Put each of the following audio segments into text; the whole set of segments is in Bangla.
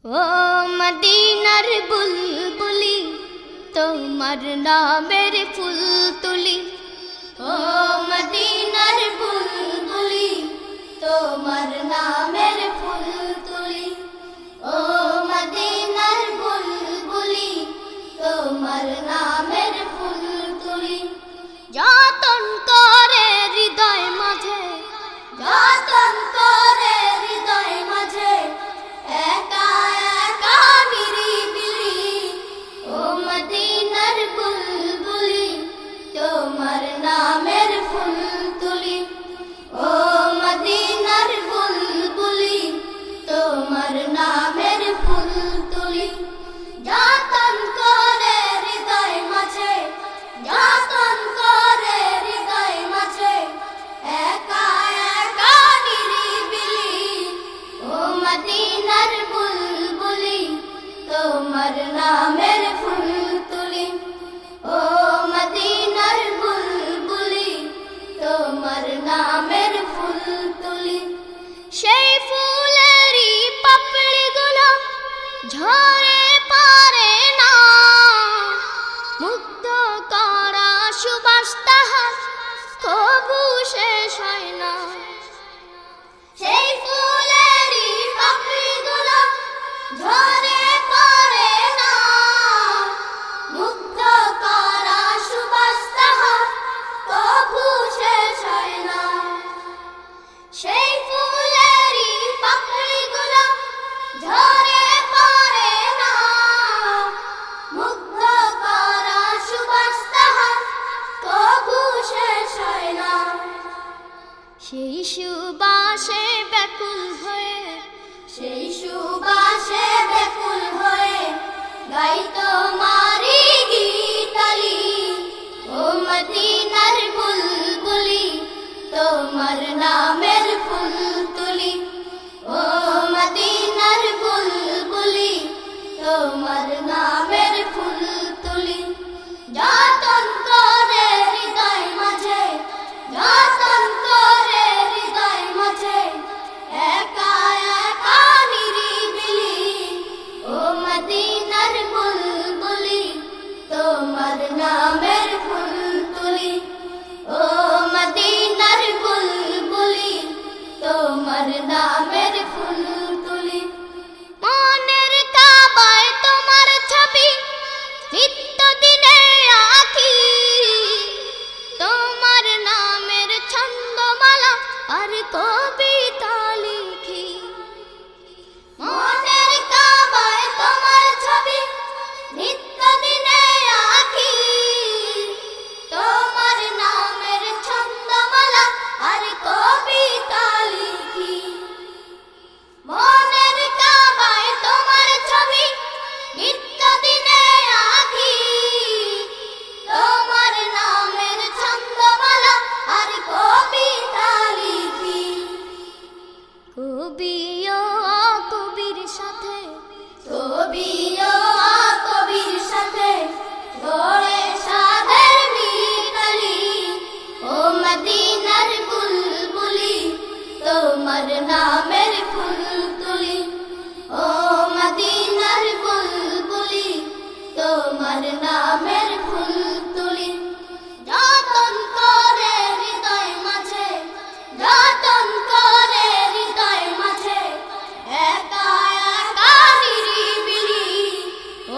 ও মদিনার বুলবুলি তোমার নামের ফুল তুলি, ও মদিনার বুলবুলি তোমার নামের ফুল তুলি, ও মদিনার বুলবুলি তোমার নামের ফুল তুলি। যতন করে হৃদয় মাঝে, যতন করে হৃদয় মাঝে, একা একা নিরিবিলি, ও মদিনার বুলবুলি তোমার নামের ফুল তুলি, ও মদিনার বুলবুলি তোমার নামের ফুল তুলি। যতন করে হৃদয় মাঝে, যতন করে হৃদয় মাঝে, একা একা নিরিবিলি, ও মদিনার বুলবুলি তোমার নামের ফুল তুলি, ও মদিনার বুলবুলি তোমার নামের ফুল তুলি। সেই ফুলেরই পাপড়িগুলো ঝরে পড়ে না, মুগ্ধ করা সুবাস তাহার কবু শেষ হয় না। সেই ফুলেরই পাপড়িগুলো ঝরে পড়ে না, মুগ্ধ করা সুবাস তাহার কবু শেষ হয় না। সেই ফুলেরই পাপড়িগুলো ঝরে পড়ে না, মুগ্ধ করা সুবাস তাহার কবু শেষ হয় না। সেই সুবাসে ব্যাকুল হয়ে, সেই সুবাসে ব্যাকুল হয়ে গাই তোমারি গীতালি, ও মদিনার বুলবুলি তোমার নামের ফুল তুলি, ও মদিনার বুলবুলি তোমার নামের ফুল তুলি। যতন করে হৃদয় মাঝে, যতন করে হৃদয় মাঝে, একা একা নিরিবিলি, ও মদিনার বুলবুলি তোমার নামের ফুল তুলি, ও মদিনার বুলবুলি তোমার নামের ফুল তুলি। মনের কাবায় তোমার ছবি নিত্য দিনে আঁকি, তোমার নামের ছন্দমালা আর কবিতা লিখি। মনের কাবায় তোমার ছবি নিত্য দিনে আঁকি, তোমার নামের ছন্দমালা আর কবিতা লিখি। মনের কাবায় তোমার ছবি নিত্য দিনে আঁকি, তোমার নামের ছন্দমালা আর কবিতা লিখি। কবি ও কবির সাথে, কবি ও কবির সাথে গড়ে সাদের মিতালি, ও মদিনার বুলবুলি তোমার নামের ফুল তুলি, ও মদিনার বুলবুলি তোমার নামের ফুল তুলি। যতন করে হৃদয় মাঝে, যতন করে হৃদয় মাঝে, একা একা নিরিবিলি,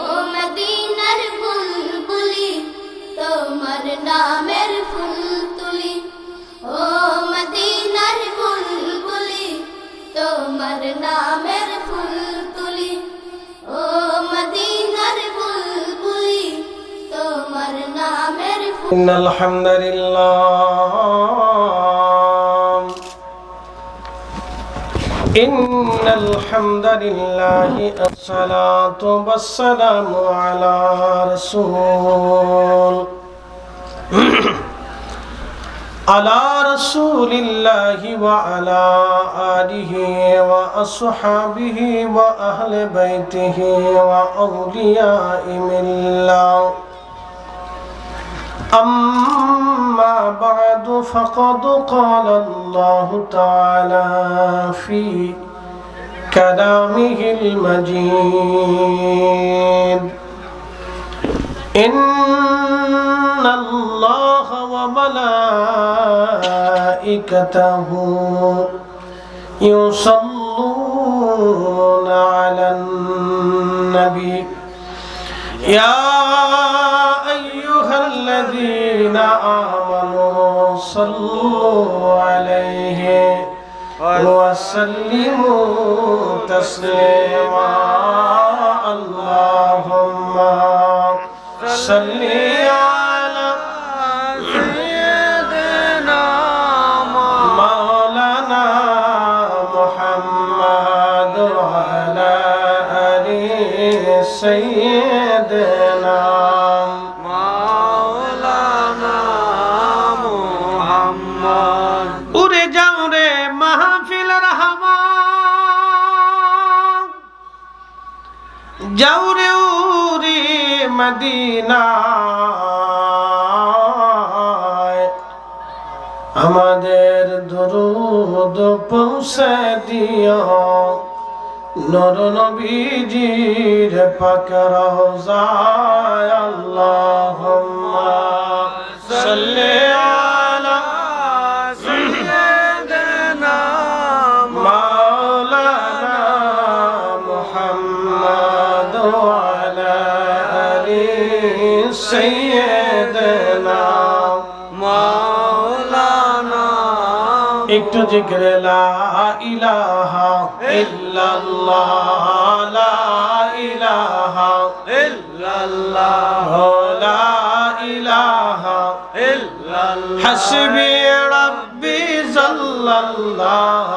ও মদিনার বুলবুলি তোমার নামের ফুল তুলি, ও মদিনার বুলবুলি তোমার নামের ফুল তুলি, ও মদিনার বুলবুলি তোমার নামের ফুল। ইন্নাল হামদালিল্লাহি আসসালাতু ওয়াসসালামু আলা রাসূলিল্লাহি ওয়া আলা আলিহি ওয়া আসহাবিহি ওয়া আহলি বাইতিহি ওয়া আউলিয়াই মিল্লাহ। أما بعد فقد قال الله تعالى في كلامه المجيد إن الله وملائكته يصلون على النبي يا أيها الذين آمنوا صلوا عليه وسلموا تسليما اللهم صل على سيدنا مولانا محمد وعلى آل سيدنا مولانا محمد উড়ে যাও রে মাহফিল রহমান যাও রে উড়ে মদিনায় আমাদের দরুদ পৌঁছে দিও নূর নবীজির পাক রওজায় আল্লাহুম্মা সাল্লি আলা সাইয়্যিদিনা মাওলানা মুহাম্মদ ওয়া আলা আলি সাইয়্যিদিনা মাওলানা একটু জিকির লা ইলাহা ইল্লাল্লাহ লা ইলাহা ইল্লাল্লাহ লা ইলাহা ইল্লাল্লাহ হাসবি রাব্বি জাল্লাল্লাহ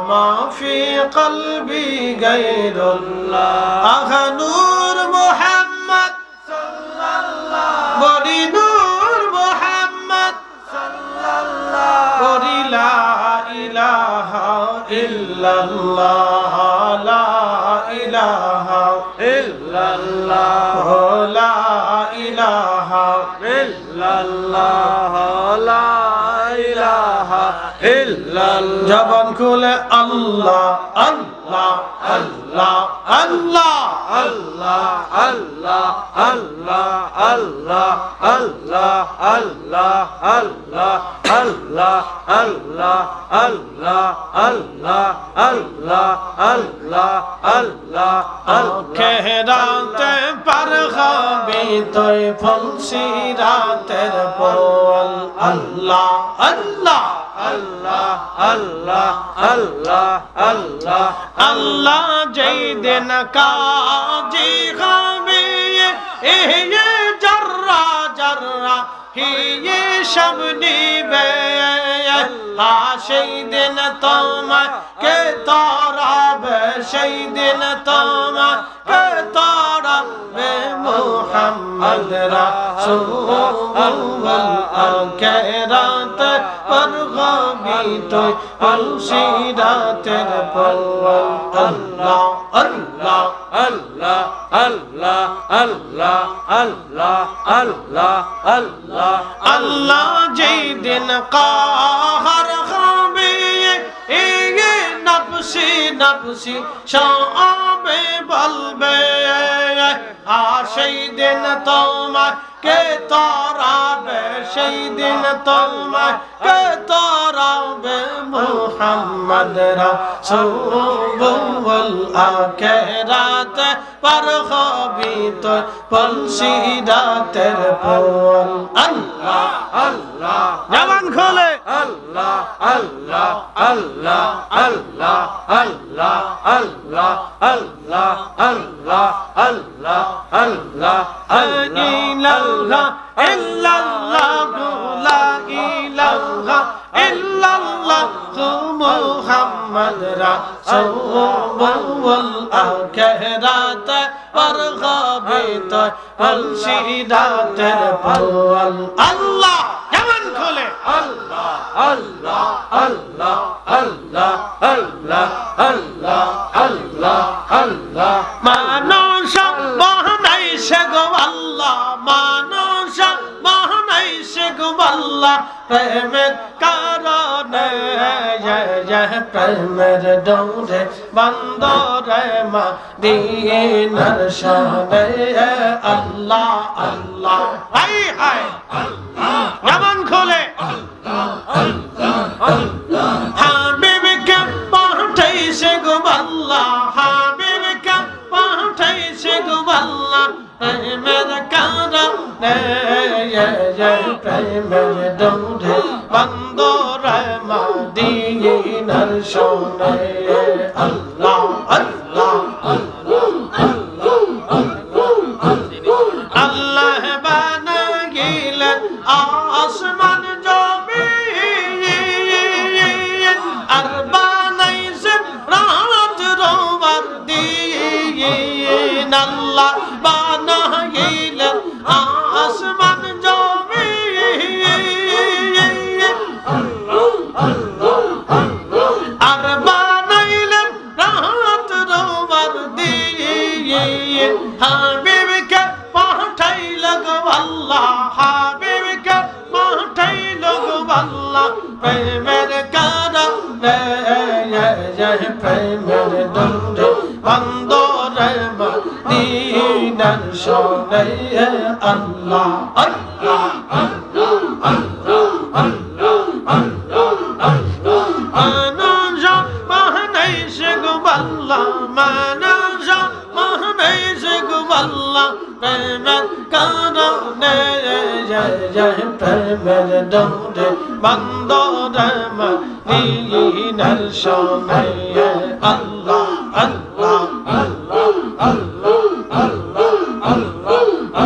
মা ফি কলবি গায়রুল্লাহ আহা নূর মুহাম্মদ সাল্লাল্লাহ বড়ি নূর মুহাম্মদ সাল্লাল্লাহ বড়ি লা ইলাহা ইল্লাল্লাহ লা ইলাহা ইল্লাল্লাহ লা ইলাহা ইল্লাল্লাহ লা ইলাহা ইল্লাল্লাহ জবান খুলে আল্লাহ আল্লাহ আল্লাহ আল্লাহ আল্লাহ আল্লাহ আল্লাহ আল্লাহ আল্লাহ আল্লাহ আল্লাহ আল্লাহ আল্লাহ আল্লাহ আল্লাহ আল্লাহ আল্লাহ আল্লাহ খেরাতে পার খাবি তুই ফলসিরাতের পল আল্লাহ আল্লাহ আল্লাহ আল্লাহ আল্লাহ আল্লাহ আল্লাহ যেই দিন কাজী খাবি এ জর্রা জর্রা হি সব নিবে সেই দিন তোমাকে তরাবে সেই দিন তোমাকে তরাবে মুহাম্মদ রাসূলুল্লাহ আখিরাত পর গাবি তুই আলসিরাতের পরওয়াল আল্লাহ আল্লাহ আল্লাহ আল্লাহ আল্লাহ আল্লাহ আল্লাহ আল্লাহ আল্লাহ যেই দিন কাহার খাবে এ নফসি নফসি শাবে বলবে আর সেই দিন তোমাকে তরাবে সেই দিন তোমাকে তরাবে মুহাম্মদ রাসূলুল্লাহ আখিরাত পর খাবি তুই ফলসিরাতের পল আল্লাহ আল্লাহ জবান খোলে আল্লাহ আল্লাহ আল্লাহ আল্লাহ আল্লাহ আল্লাহ আল্লাহ আল্লাহ আল্লাহ আল্লাহ ইল্লাল্লাহ ইল্লাল্লাহ লা ইলাহা ইল্লাল্লাহ মুহাম্মদ রাসূলুল্লাহ আখিরাত পর খাবি তুই ফলসিরাতের পল আল্লাহ জবান খোলে আল্লাহ আল্লাহ আল্লাহ আল্লাহ আল্লাহ আল্লাহ আল্লাহ আল্লাহ মানুষ বানাইছে গো আল্লাহ মানুষ বানাইছে গো আল্লাহ প্রেমের কারণে প্রেমের ডোরে বন্দরে মদিনার শানে আল্লাহ আল্লাহ হাই হাই জবান খোলে হাবিবকে পাঠাইছে গো আল্লাহ হাবিবকে পাঠাইছে গো আল্লাহ প্রেমের কারণে প্রেমের ডোরে বন্দরে মদিনার শানে আল্লাহ আল্লাহ আল্লাহ বানাইলেন আসমান জমিন আর বানাইছেন রাত রোবার দিন আল্লাহ বানাইলেন আসমান জমিন আর বানাইলেন রাত রোবার দিন হাবিবকে পাঠাইল গো আল্লাহ হাবিবকে পাঠাইল গো আল্লাহ প্রেমের কারণে প্রেমের ডোরে বন্দরে মদিনার শানে আল্লাহ আল্লাহ আল্লাহ আল্লাহ আল্লাহ আল্লাহ মানজা মাহনাইছে গো আল্লাহ মানজা মাহনাইছে গো আল্লাহ প্রেমের কারণে প্রেমের ডোরে বন্দরে মদিনার শানে আল্লাহ আল্লাহ আল্লাহ আল্লাহ আল্লাহ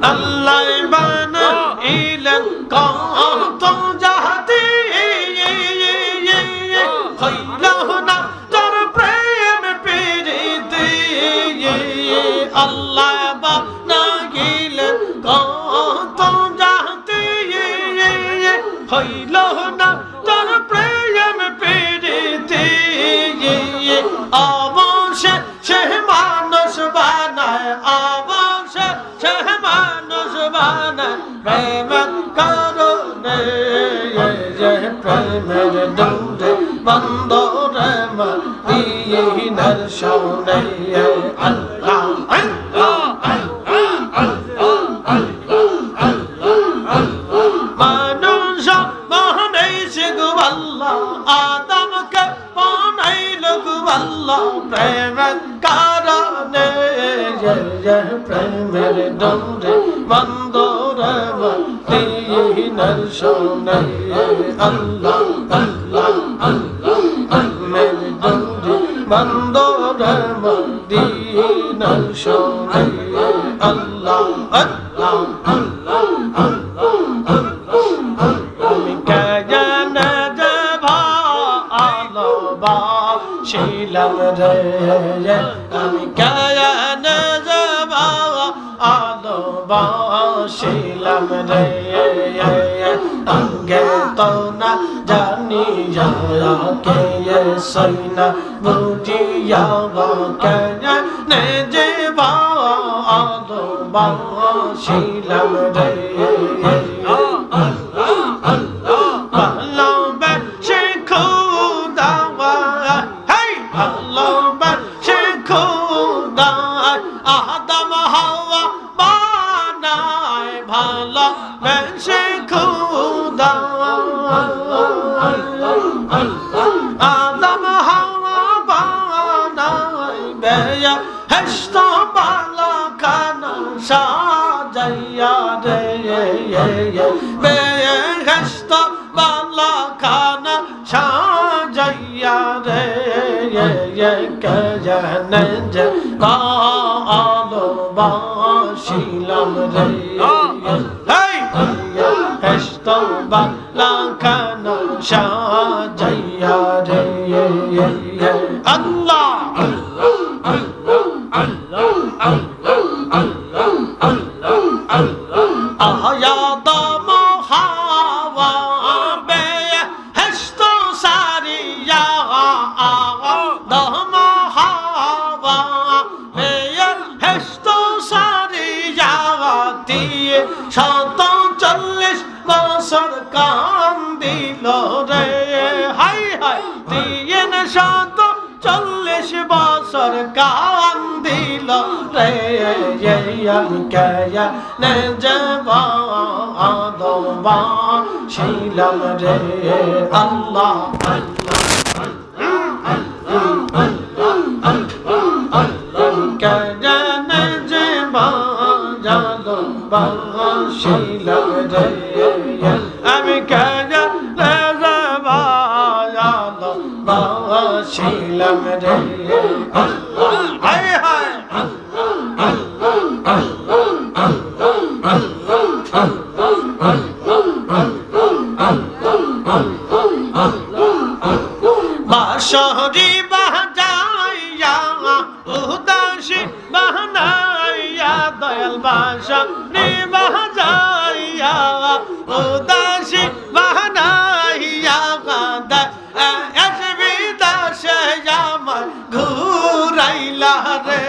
আল্লাহ বানাইলেন কত জাতি হইল না তোর প্রেম প্রীতি আল্লাহ বানাইলেন কত জাতি হইল না তোর প্রেম প্রীতি অবশ্যই সে মানুষ বানায় অবশ্যই সে মানুষ বানায় প্রেমের কারণে প্রেমের ডোরে বন্দরে মদিনার শানে আল্লাহ আল্লাহ মানুষ বানাইছে গো আল্লাহ আদমকে বানাইল গো আল্লাহ প্রেমের কারণে প্রেমের ডোরে বন্দরে মদিনার শানে আল্লাহ আল্লাহ আল্লাহ প্রেমের ডোরে বন্দরে মদিনার শানে আল্লাহ আল্লাহ আল্লাহ আল্লাহ আমি কাজানা ভালোবাসিলাম রে আমি কাজানা ভালোবাসিলাম রে আগে তো না জানি কে সইনা বুঝিয়া কাজানা যে ভালোবাসিলাম রে ভালোবাসে খোদা হেই ভালোবাসে খোদা আদম হাওয়া বানায় ভালোবাসে খোদা আদম হাওয়া বানায় বেয়া হেস্ত বালা খানা সাজাইয়া রে বেয়া হেস্ত বালা খানা সাজাইয়া রে কাজানে যে ভালোবাসিলাম রে হেস্ত বালা খানা সাজাইয়া রে আল্লাহ আল্লাহ আল্লাহ আল্লাহ আল্লাহ আল্লাহ আল্লাহ আয়াদম হাওয়া বেহেশত সারিয়া আদম হাওয়া বেহেশত সারিয়া বছর কান্দিল রে আমি কেনে যাব ছিলাম রে আল্লাহ কেনে যাব ছিলাম রে আমি কেনে যাব ছিলাম রে হায় হায় বাঁশরি বাজাইয়া উদাসী বানাইয়া দয়াল বাঁশরি বাজাইয়া উদাসী বানাইয়া আসবি দাসে আমার ঘুরাইলা রে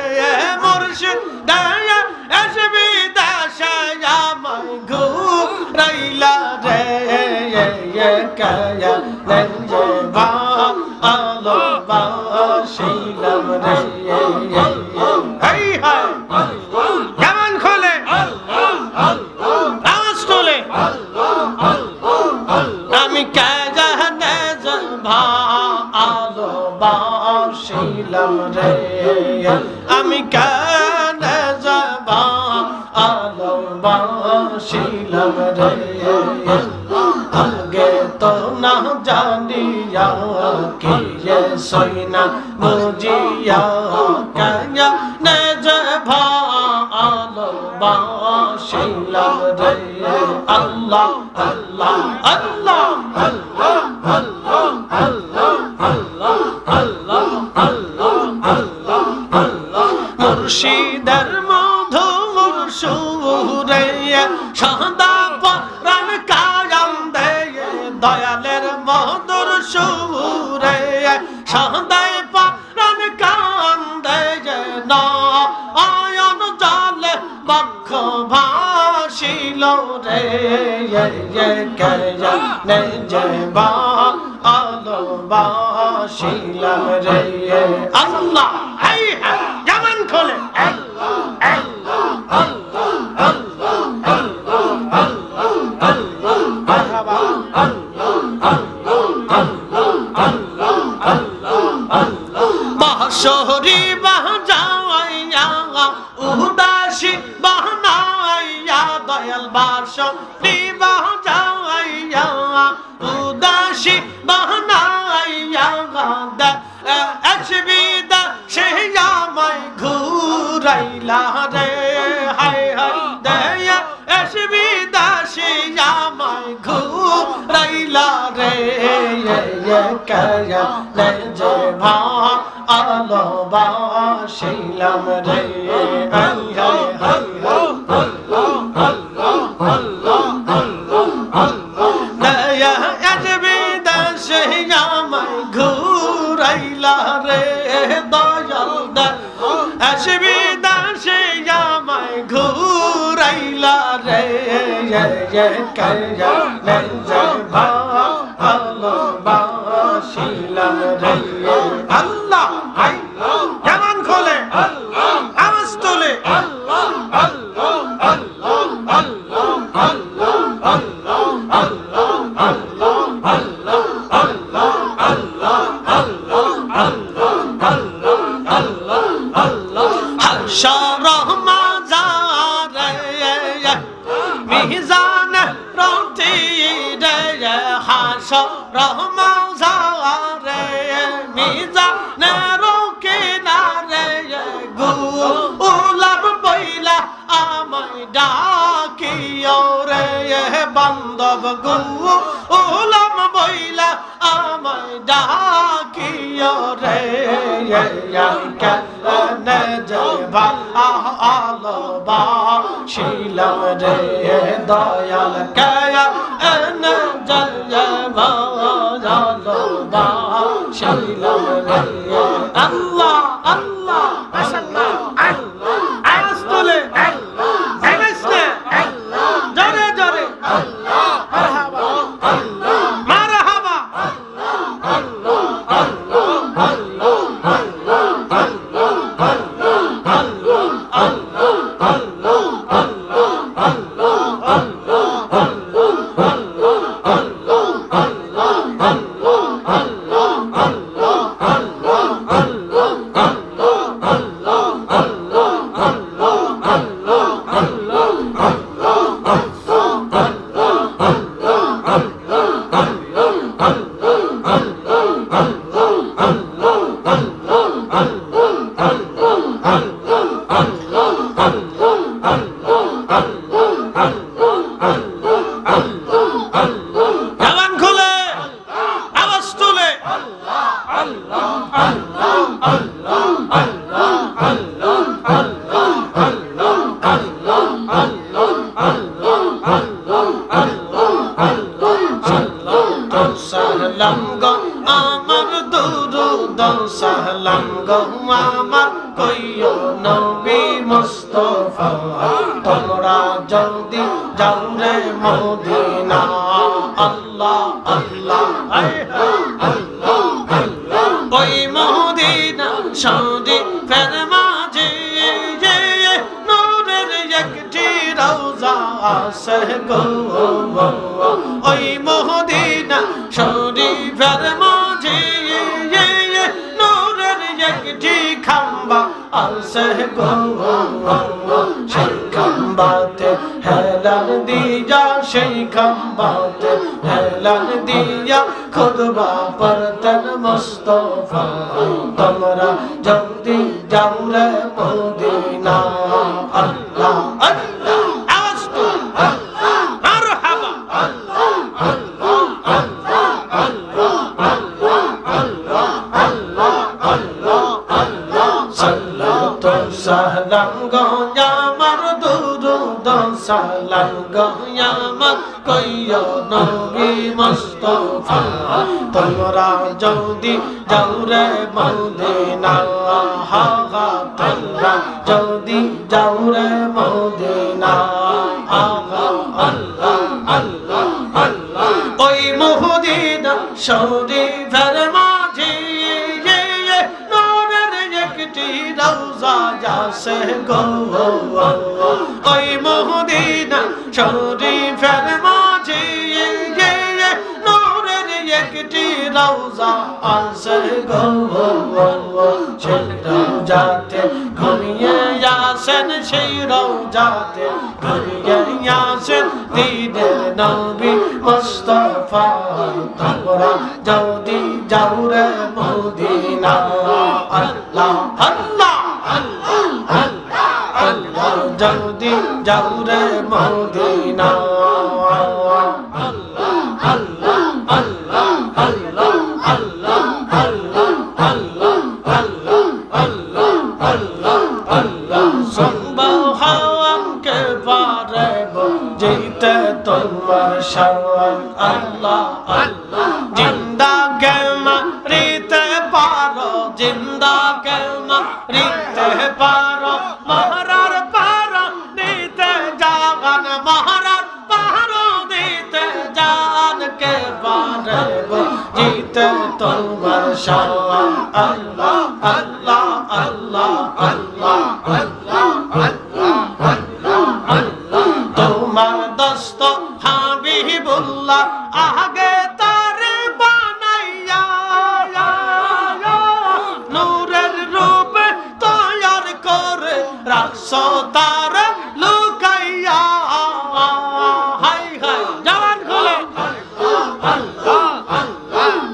মুর্শিদ দয়া আসবি দাসে আমার ঘুরাইলা রে কায়া নঞ্জে বা আলো বাসিলাম রে হাই হাই কেমন খোলে আওয়াজ তোলে আমি কাজানে ভা আলো বাসিলাম রে আমি কানে যাবা আলো বাসিলাম রে আগে তো না জানিয়া কি সইনা বুঝিয়া কায়া নে যে ভালো বাসিলাম রে আল্লাহ আল্লাহ আল্লাহ আল্লাহ আল্লাহ আল্লাহ আল্লাহ আল্লাহ আল্লাহ আল্লাহ মুর্শিদের মধুর সুরে সদা পরাণ কায়াম দে দয়ালের মধুর সুরে সদাই পরাণ কান্দে না আয়ন জলে বক্ষ ভাসিল রে কেয়া নে যে বা আলো বাসিলাম রে আল্লাহ হাই হাই জামান খোলে আল্লাহ আল্লাহ আল্লাহ আল্লাহ আল্লাহ আল্লাহ আল্লাহ মারহাবা আল্লাহ আল্লাহ আল্লাহ আল্লাহ আল্লাহ আল্লাহ বাঁশরি বাজাইয়া উদাসী বানাইয়া দয়াল বাঁশরি বাজাইয়া উদাসী বানাইয়া আসবি দাসে আমায় ঘুরাইলা রে হায় হায় দয়া আসবি দাসে আমায় ঘুরাইলা রে কায়া যে ভা আলো বাসিলাম রে হায় হায় আল্লাহ আল্লাহ আল্লাহ আল্লাহ আল্লাহ দয়া আসবি দাসে আমায় ঘুরাইলা রে দয়াল আসবি দাসে আমায় ঘুরাইলা রে কায়া যে ভা আলো বাসিলাম রে আল্লাহ হাই জামান খোলে আল্লাহ আওয়াজ তোলে আল্লাহ আল্লাহ আল্লাহ আল্লাহ আল্লাহ আল্লাহ আল্লাহ আল্লাহ আল্লাহ আল্লাহ আল্লাহ আল্লাহ আল্লাহ আল্লাহ আল্লাহ আল্লাহ হাশর মাজার মিজান রতি রে হাশর মাজার মিজান রোকে না রে গোলাপ বইলা আমায় ডাকিও রে বান্ধব গোলাম বইলা আমায় ডাকিও রে কেনে যাবা আলো বাসিলাম রে দয়াল কায়া এনে যাবা আলো বাসিলাম রে আল্লাহ আল্লাহ মাশাআল্লাহ আল্লাহ আওয়াজ তোলে আল্লাহ জানাসনা আল্লাহ জোরে জোরে আল্লাহ মারহাবা আল্লাহ মারহাবা আল্লাহ আল্লাহ আল্লাহ আল্লাহ জবান খুলে আওয়াজ তুলে সালাম গো আমার দুরুদ সালাম গো আমার কইও নবী মুস্তাফা তোমরা জলদি যাও রে মদিনা আল্লাহ আল্লাহ ওই মদিনা শরীফের মাঝে নূরের একটি রওজা আছে গো ওই মদিনা শরীফের মাঝে নূরের একটি খাম্বা আছে গো সেই খাম্বাতে হেলাল দিয়া সেই খাম্বাতে হেলাল দিয়া খুতবা পড়তেন মুস্তাফা তোমরা জলদি যাও রে মদিনা আল্লাহ আল্লাহ আওয়াজ তো মারহাবা সাল্লাতু সালাম গো আমার দুরুদ সালাম গো আমার কইও নবী মুস্তাফা তোমরা জলদি যাও রে মদিনা হা হা তোমরা জলদি যাও রে মদিনা আল্লাহ আল্লাহ আল্লাহ আল্লাহ ওই মদিনা শরীফের মাঝে রওজা যাছে গো ওই মদিনা শরীফের মাঝে নূরের একটি রওজা আছে গো সেই রওজাতে ঘুমিয়ে আসেন সেই রওজাতে ঘুমিয়ে আসেন দিনের নবী মুস্তাফা তোমরা জলদি যাও রে মদিনা আল্লাহ আল্লাহ আল্লাহ জলদি যাও রে মদিনা আল্লাহ আল্লাহ আল্লাহ আল্লাহ আল্লাহ আল্লাহ আল্লাহ আল্লাহ আল্লাহ আল্লাহ আল্লাহ সুবহান কে পারে জিতে তোমার শান আল্লাহ আল্লাহ জিন্দা কে মারিতে পারো জিন্দা কে মারিতে পারো মহারার পারো দিতে জান মহারার পারো দিতে জান কে পারে জিতে তোমার শান আল্লাহ আল্লাহ আল্লাহ আল্লাহ আল্লাহ আল্লাহ আল্লাহ তোমার দোস্ত হাবিবুল্লাহ আগে তারে বানাইয়া নূরের রূপে তৈয়ার করে রাখছো তার লুকাইয়া হাই হাই জবান খুলে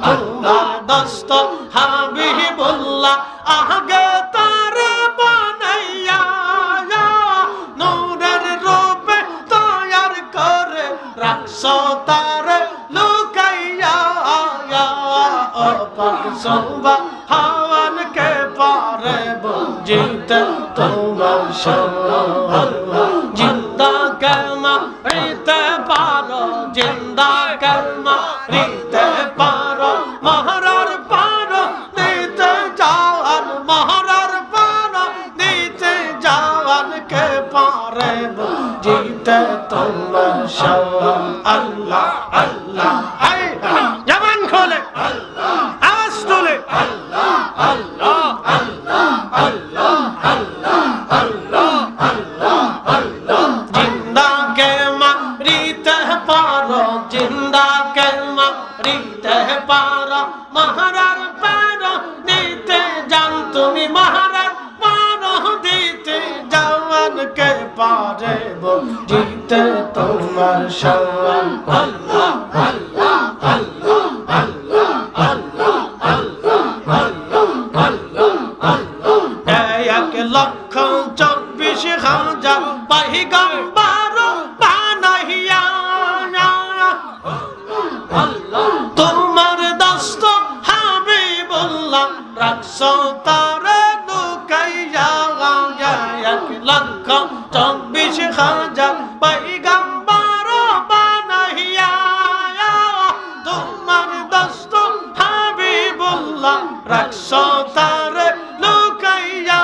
তোমার দোস্ত হাবিবুল্লাহ আগে তারে বানাইয়া নূরের রূপে তৈয়ার করে রাখছো তার লুকাইয়া ও পাক সুবহান কে পারে জিতে তোমার শান জিন্দা কালমা রিতে পারো জিন্দা কালমা রিতে পারো মহারার পারো দিতে জান মহারার পারো দিতে জান কে পারে জিতে তোমার শান আল্লাহ আল্লাহ হাই জবান খোলে আওয়াজ তুলে আল্লাহ আল্লাহ আল্লাহ আল্লাহ আল্লাহ আল্লাহ আল্লাহ আল্লাহ জিন্দা কে মারিতে পারো জিন্দা কে মারিতে পারো মহারার পারো দিতে জান তুমি মহারার পারো দিতে জান কে পারে জিতে তোমার শান আল্লাহ আল্লাহ আল্লাহ আল্লাহ আল্লাহ আল্লাহ আল্লাহ পয়গম্বর বানাইয়া তোমার দস্ত হাবিবুল্লাহ রাখছো তারে লুকাইয়া 1,24,000 পয়গম্বর বানাইয়া তোমার দস্ত হাবিবুল্লাহ রাখছো তারে লুকাইয়া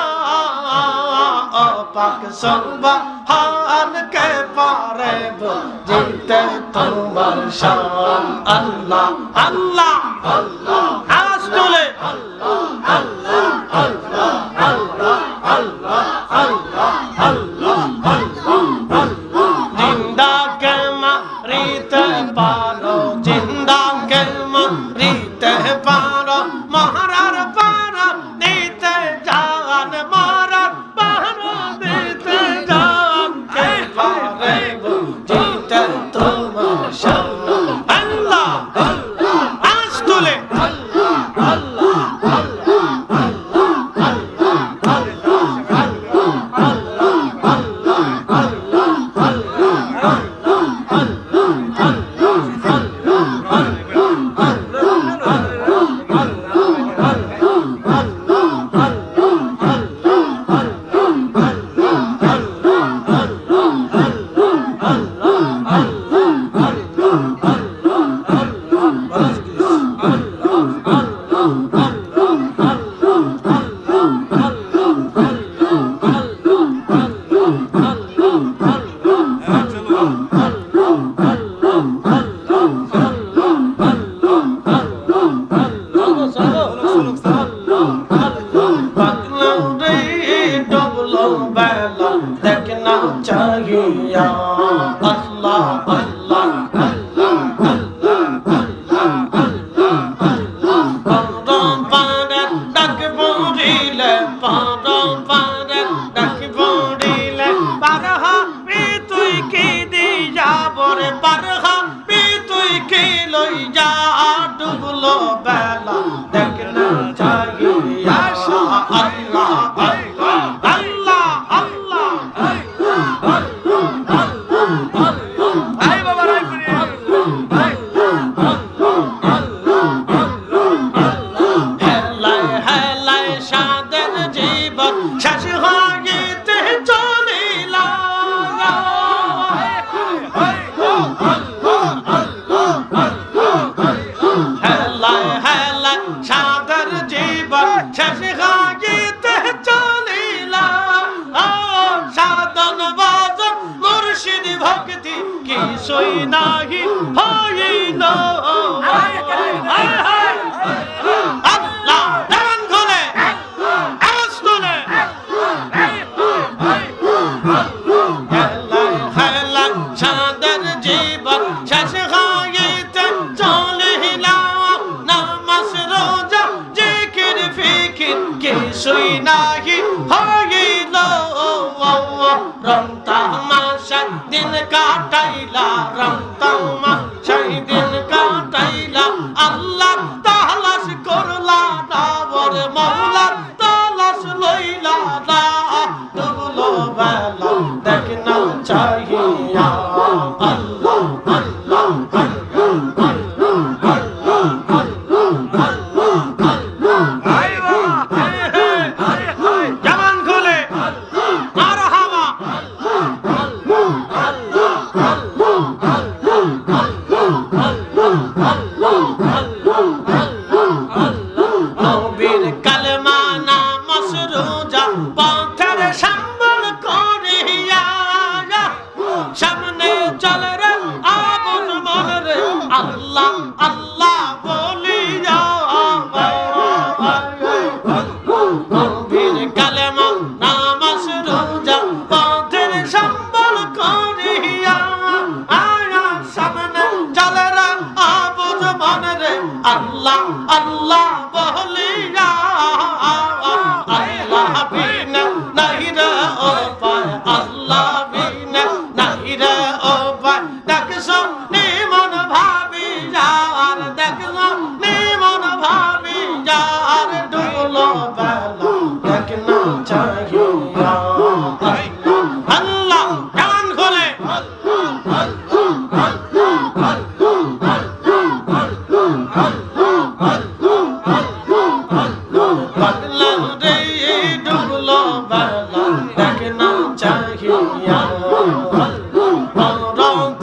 পাক সুবহান কে পারে বুঝতে তোমার শান আল্লাহ আল্লাহ আল্লাহ আওয়াজ তুলে আল্লাহ আল্লাহ আল্লাহ আল্লাহ আল্লাহ আল্লাহ আল্লাহ আল্লাহ জিন্দা কে মারিতে পারো জিন্দা কে মারিতে পারো মহারার পারা দিতে জান মহারার পারা দিতে জান কে পারে বুঝতে তোমার শান আল্লাহ আল্লাহ আওয়াজ তুলে আল্লাহ আল্লাহ আল্লাহ देखना चाहिए अल्लाह अल्लाह अल्लाह देखना चाहिए কিছুই নাহি হইল আল্লাহ দান খুলে আওয়াজ তুলে হেলা সাদের জীবন শেষ হইতে চলিল নামাজ রোজা জিকির ফিকির কিছুই নাহি হইল রং তামাশা দিন কাটাইলা রং তামাশাই দিন কাটাইলা আল্লাহ তালাশ করলা না ওর মওলা তালাশ লইলা না ডুবলো বেলা দেখনা চাহিয়া আল্লাহ আল্লাহ জবান খুলে মারহাবা নবীর কালেমা নামাজ রোজা পথের সম্বল করিয়া সামনে চলে রে আবুল মন রে আল্লাহ আল্লাহ বলিয়া নবীর কালেমা নামাজ রোজা পথের সম্বল করিয়া সামনে চলে রে আবুল মন রে আল্লাহ আল্লাহ বলিয়া আল্লাহ বিনা নাই রে উপায় আল্লাহ বিনা নাই রে উপায় দেখছো নিমন ভাবি যার দেখলো নিমন ভাবি যার ডুবলো বেলা দেখনা চাহিয়া আল্লাহ ডুবলো বেলা দেখ না চাহিয়া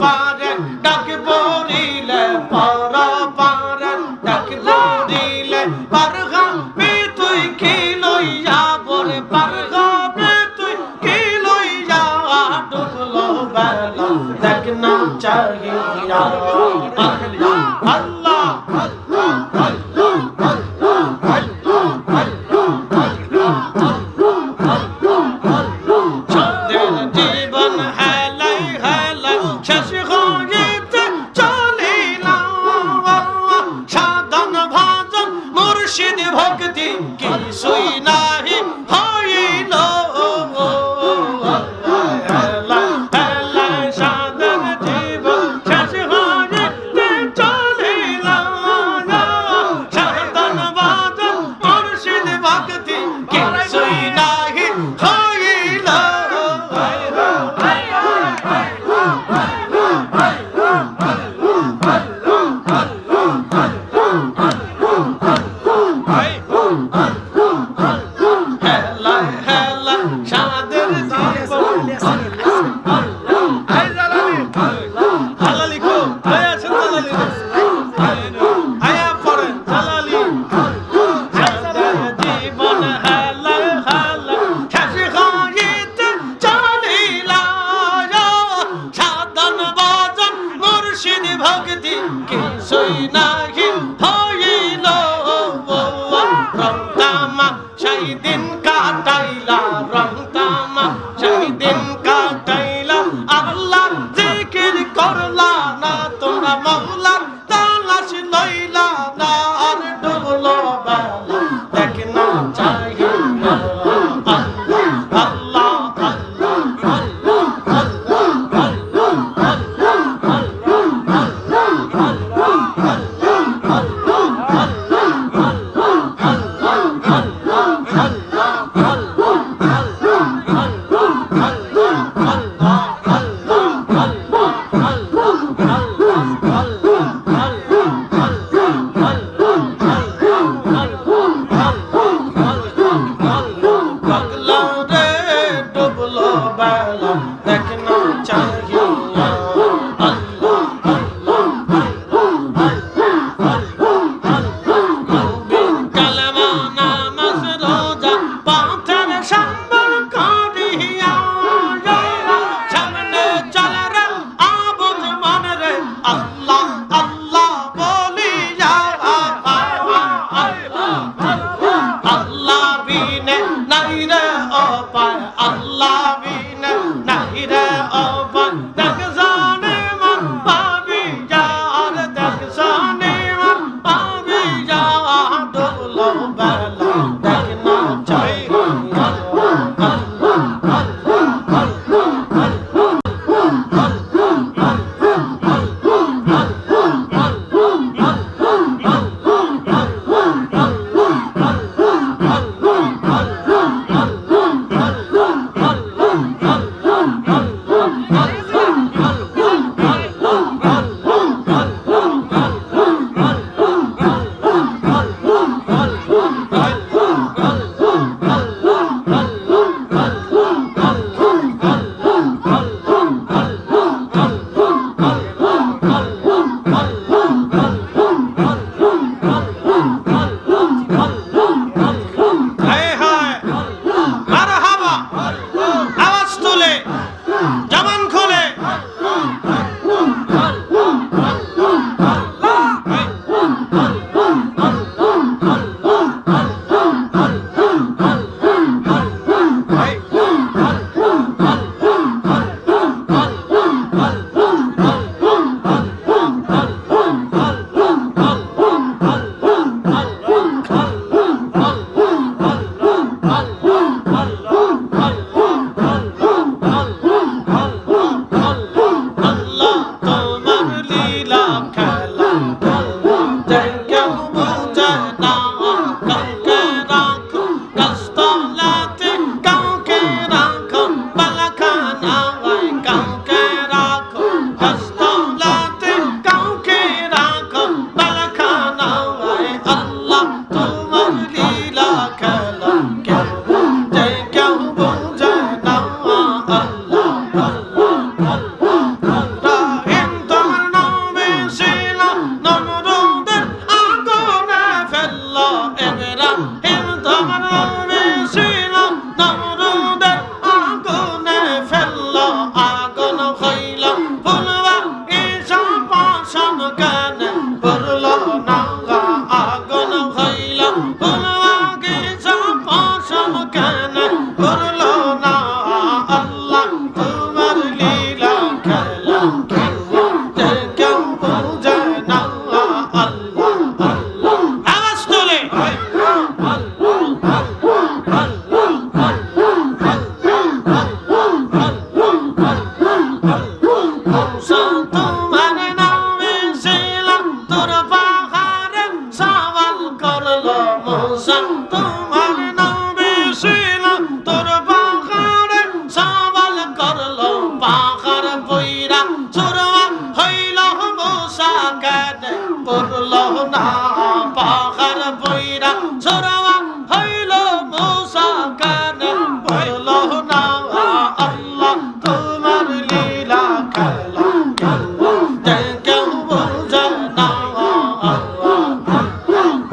পারে ডাক পড়িলে পর পারে ডাক পড়িলে পার গাবে তুই কি লইয়া বলে পার গাবে তুই কি লইয়া ডুবলো বেলা দেখ না চাহিয়া আল্লাহ জীবন হেলাই হেলাই শেষ হইতে চলিলা সাধন ভজন মুর্শিদ ভক্তি কিছুই নাহি হইল হেলাই হেলাই সাধন জীবন শেষ হইতে চলিলা সাধন ভজন মুর্শিদ ভক্তি কিছুই নাহি হইল হেলাই হেলাই সাদের জালালি কো আছেন জালালি আয়া পড়েন জালালি সাদের জীবন হেলাই হেলাই শেষ হইতে চলিলা সাধন ভজন মুর্শিদ ভক্তি কিছুই নাহি হইল রংতামা সেই দিন কাটাইলা রংতামা সেই দিন কাটাইলা আল্লাহ জিকির করলা না তোমরা মওলার তালাশ লইলা না আর ডুবলো বেলা দেখ না চাহিয়া আল্লাহ আল্লাহ পাগলা রে ডুবলো বেলা দেখ না চাহিয়া আল্লাহ কালেমা নামাজ রোজা পথের সম্বল করিয়া সামনে চলে রে আবুদ মন রে আল্লাহ আল্লাহ বলিয়া আল্লাহ বিনে নাই রে অপায় আল্লাহ বিনে নাই রে অপায় দেখ জানে মন পাবি যার দেখ জানে মন পাবি যা ডুবলো বেলা দেখ না চাহিয়া কেন করলো না আল্লাহ তোমার লীলা খেলা যে কেউ বুঝে না আল্লাহ আল্লাহ আওয়াজ তোলে তোমার নামে ছিলাম তোর পাহাড়ে সওয়াল করলো মুসা তোমার নামে ছিলাম তোর পাহাড়ে সওয়াল করলো পাহাড় বইরা চোরওয়া হইল মুসা কেন পড়লো না পাহাড় বইরা চোরওয়া হইল মুসা কেন পড়লো না আল্লাহ তোমার লীলা খেলা যে কেউ বোঝে না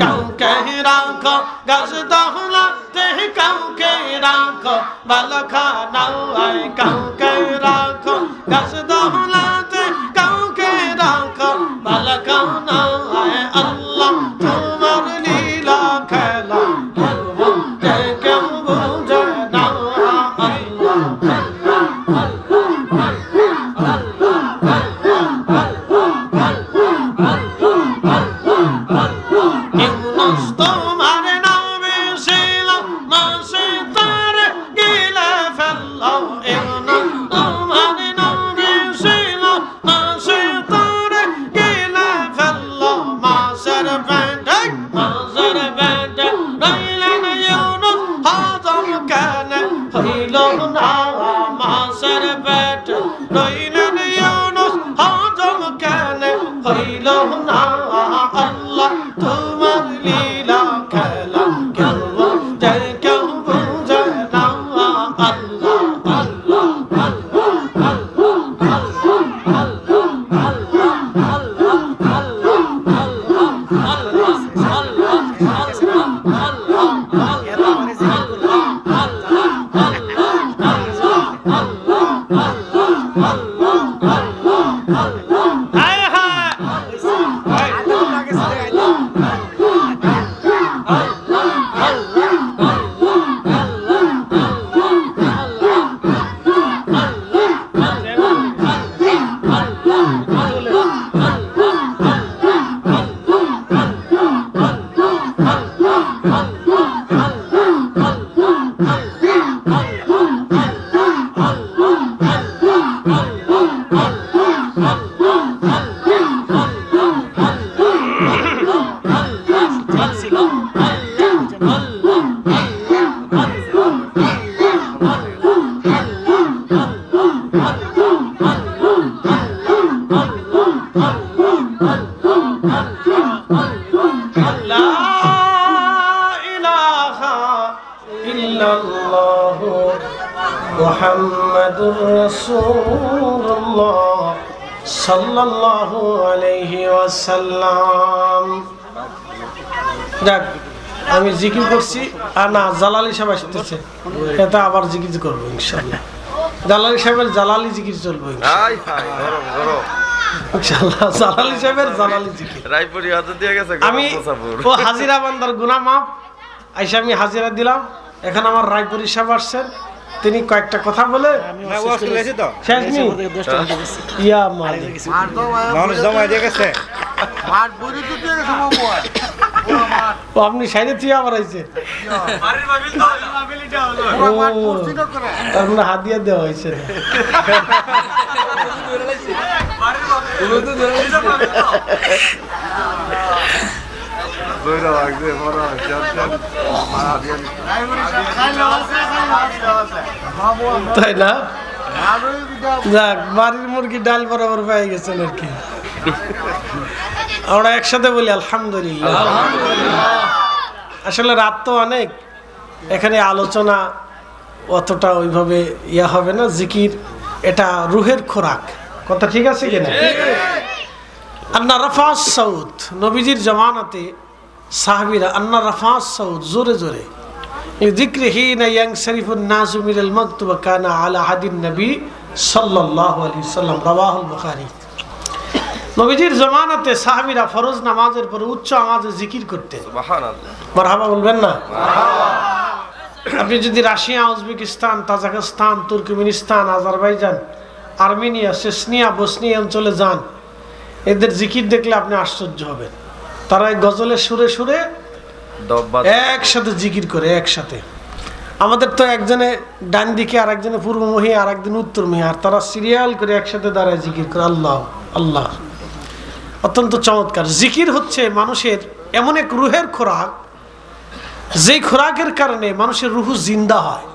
কাউকে রাখো গাছ দহলাতে কাউকে রাখো বালখানায় কাউকে রাখো গাছ দহলাতে কাউকে রাখো বালখানায় আল্লাহ তোমার লীলা খেলা যে কেউ বোঝে না ইউনুস তোমার নামে ছিল মাসে তার গিলে ফেললো ইউনুস তোমার নামে ছিল মাসে তার গিলে ফেললো মাসের পেটে রইলেন ইউনুস হজম কেন হইল না মাসের পেটে রইলেন ইউনুস হজম কেন হইল না আল্লাহ তোমার লীলা খেলা যে কেউ বুঝে না আল্লাহ আল্লাহ হায় হায় মুহাম্মাদুর রাসূলুল্লাহ সাল্লাল্লাহু আলাইহি ওয়াসাল্লাম। যাক, আমি জিকির করছি আর না জালালি সাহেব আসতেছে, এটা আবার জিকির করবো ইনশাআল্লাহ। জালালি সাহেবের জালালি জিকির চলবে ইনশাআল্লাহ। জালালি সাহেবের জালালি জিকির আমি ও হাজিরা বান্দার গুনাহ মাফ আইসা আমি হাজিরা দিলাম। এখন আমার রায়পুরি সাহেব আসছেন, তিনি কয়েকটা কথা বলে আপনি সাইডে থেকে আবার আইছে আপনার হাত দিয়ে দেওয়া হয়েছে। তাই না? যাক, বাড়ির মুরগি ডাল বরাবর পেয়ে গেছেন আর কি। আমরা একসাথে বলি আলহামদুলিল্লাহ। আসলে রাত তো অনেক, এখানে আলোচনা অতটা ওইভাবে ইয়া হবে না। জিকির এটা রুহের খোরাক, কথা ঠিক আছে কিনা? আন্না রাফাস সাউদ, নবীজির জমানাতে সাহাবীরা আন্না রাফাস সাউদ জোরে জোরে যিকরিহি না ইয়ানসারিফুন নাসু মিনাল মাকতুবা কানা আলা হাদিন নবী সাল্লাল্লাহু আলাইহি ওয়াসাল্লাম, রাওয়াহুল বুখারী। নবীজির জমানাতে সাহাবীরা ফরজ নামাজের পরে উচ্চ আওয়াজে জিকির করতেন। সুবহানাল্লাহ, মারহাবা বলবেন না? আপনি যদি Russia, Uzbekistan, Tajikistan, Turkmenistan, Azerbaijan, Armenia, Chechnya, Bosnia অঞ্চলে যান, এদের জিকির দেখলে আপনি আশ্চর্য হবেন। তারা এই গজলের সুরে সুরে একসাথে জিকির করে একসাথে। আমাদের তো একজনে ডান দিকে, আর একজনে পূর্বমুখী, আর একদিন উত্তরমুখী, আর তারা সিরিয়াল করে একসাথে দাঁড়ায় জিকির করে আল্লাহ আল্লাহ। অত্যন্ত চমৎকার। জিকির হচ্ছে মানুষের এমন এক রুহের খোরাক, যেই খোরাকের কারণে মানুষের রুহ জিন্দা হয়।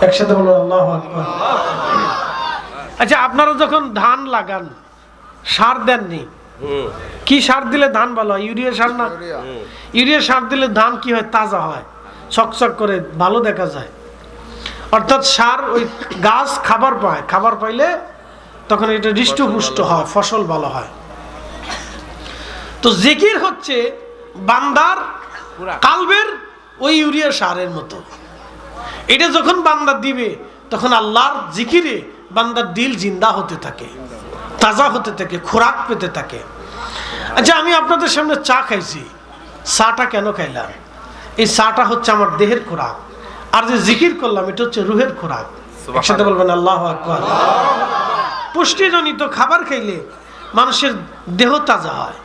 একসাথে বলুন আল্লাহু আকবার। আচ্ছা, আপনারা যখন ধান লাগান, সার দেননি, কি সার দিলে ধান ভালো হয়? ইউরিয়া সার না? ইউরিয়া সার দিলে ধান কি হয়? তাজা হয়, চকচক করে, ভালো দেখা যায়। অর্থাৎ সার, ওই গাছ খাবার পায়, খাবার পাইলে তখন এটা হৃষ্টপুষ্ট হয়, ফসল ভালো হয়। তো জিকির হচ্ছে বান্দার কালবের ওই ইউরিয়া সারের মতো। এটা যখন বান্দা দিবে, তখন আল্লাহর জিকিরে বান্দার দিল জিন্দা হতে থাকে, তাজা হতে থাকে, খোরাক পেতে থাকে। আচ্ছা, আমি আপনাদের সামনে চা খাইছি, চাটা কেন খাইলাম? এই চাটা হচ্ছে আমার দেহের খোরাক, আর যে জিকির করলাম এটা হচ্ছে রুহের খোরাক। একসাথে বলবেন আল্লাহু আকবার। পুষ্টিজনিত খাবার খাইলে মানুষের দেহ তাজা হয়,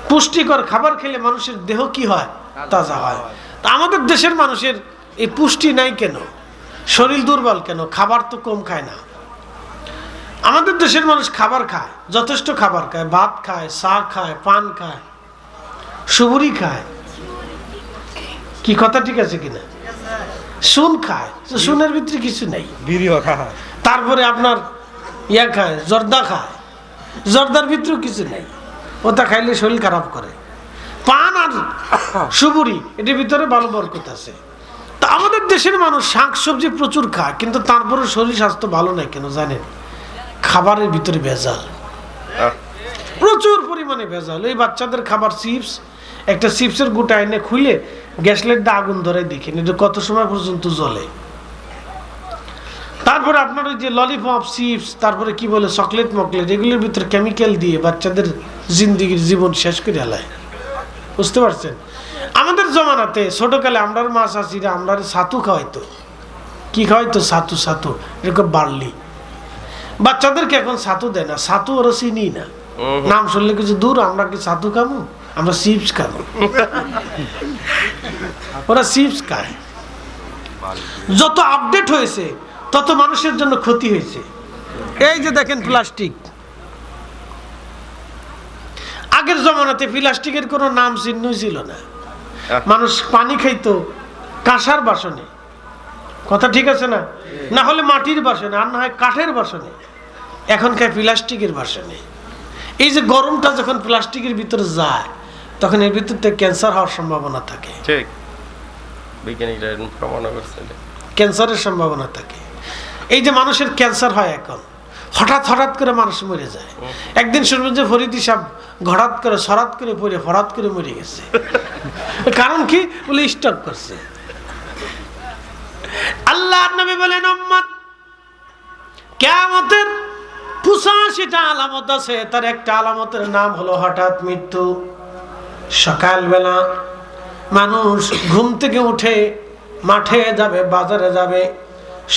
পুষ্টিকর খাবার খেলে মানুষের দেহ কি হয়? তাজা হয়। তা আমাদের দেশের মানুষের এই পুষ্টি নাই কেন? শরীর দুর্বল কেন? খাবার তো কম খায় না। আমাদের দেশের মানুষ খাবার খায়, যথেষ্ট খাবার খায়, ভাত খায়, চা খায়, পান খায়, সুবুরি খায়। কি কথা ঠিক আছে কিনা? সুন খায়, সুনের ভিতরে কিছু নেই। তারপরে আপনার ইয়া খায়, জর্দা খায়, জর্দার ভিতরেও কিছু নেই, ওটা খাইলে শরীর খারাপ করে। পান আর সুবুরি, এটার ভিতরে ভালো বরকত আছে। তা আমাদের দেশের মানুষ শাক সবজি প্রচুর খায়, কিন্তু তারপরে শরীর স্বাস্থ্য ভালো নাই কেন জানেন? খাবারের ভিতরে ভেজাল, প্রচুর পরিমাণে ভেজাল। এই বাচ্চাদের খাবার চিপস, একটা চিপসের গোটা এনে খুলে গ্যাস লাইটটা আগুন ধরে দেখেন এটা কত সময় পর্যন্ত জ্বলে। তারপরে আপনার ওই যে ললিপপ, চিপস, তারপরে কি বলে চকলেট মকলেট, এগুলোর ভিতরে কেমিক্যাল দিয়ে বাচ্চাদের জিন্দিগির জীবন শেষ করে হেলায়। বুঝতে পারছেন? আমাদের জমানাতে ছোটকালে আমরা মা চাষিরা আমরা ছাতু খাওয়াইতো। কি খাওয়াইতো? ছাতু। ছাতু এরকম বার্লি। বাচ্চাদেরকে এখন ছাতু দেয় না, ছাতু ওরা চিনি না, নাম শুনলে কিছু দূর। আমরা কি ছাতু খাবো? আমরা চিপস খাবো। ওরা চিপস খায়। যত আপডেট হয়েছে তত মানুষের জন্য ক্ষতি হয়েছে। এই যে দেখেন প্লাস্টিক, আগের জমানাতে প্লাস্টিকের কোনো নাম চিহ্নই ছিল না। মানুষ পানি খাইতো কাঁসার বাসনে, কথা ঠিক আছে না? না হলে মাটির বাসনে, আর না হয় কাঠের বাসনে। এখন খায় প্লাস্টিকের বাসনে। এই যে গরমটা যখন প্লাস্টিকের ভিতরে যায়, তখন এর ভিতর থেকে ক্যান্সার হওয়ার সম্ভাবনা থাকে। ঠিক, বিজ্ঞানীরা প্রমাণ করছে ক্যান্সারের সম্ভাবনা থাকে। এই যে মানুষের ক্যান্সার হয় এখন, হঠাৎ করে মানুষ মরে যায়। একদিন শুনবেন যে ফরিদি সাহেব হঠাৎ করে সরাত করে পড়ে হঠাৎ করে মরে গেছে। কারণ কি? বলে স্ট্রোক করছে। আল্লাহর নবী বলেন, উম্মত কিয়ামতের 85টা আলামত আছে, তার একটা আলামতের নাম হলো হঠাৎ মৃত্যু। সকালবেলা মানুষ ঘুম থেকে উঠে মাঠে যাবে, বাজারে যাবে।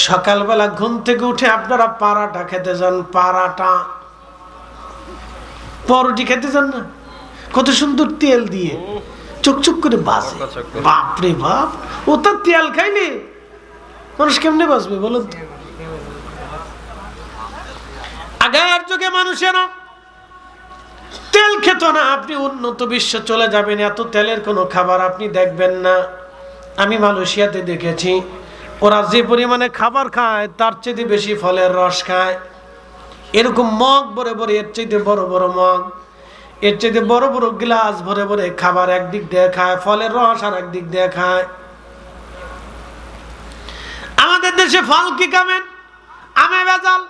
সকালবেলা ঘুম থেকে উঠে আপনারা পারাটা খেতে যান, পারাটা, পরোটি খেতে যান না? কত সুন্দর তেল দিয়ে চুকচুক করে বাজে, বাপরে বাপ। ও তার তেল খাইলে মানুষ কেমনে বাঁচবে বলুন তো? আগের যুগে মানুষেরা তেল খেত না। আপনি উন্নত বিশ্বে চলে যাবেন, এত তেলের কোনো খাবার আপনি দেখবেন না। আমি মালয়েশিয়াতে দেখেছি, ওরা যে পরিমাণে খাবার খায় তার চেয়ে বেশি ফলের রস খায়। এরকম মগ ভরে ভরে, এর চাইতে বড় বড় মগ, এর চাইতে বড় বড় গ্লাস ভরে ভরে খাবার একদিক দিয়ে খায়, ফলের রস আর একদিক দিয়ে খায়। আমাদের দেশে ফল কি খাবেন? আমে ভেজাল,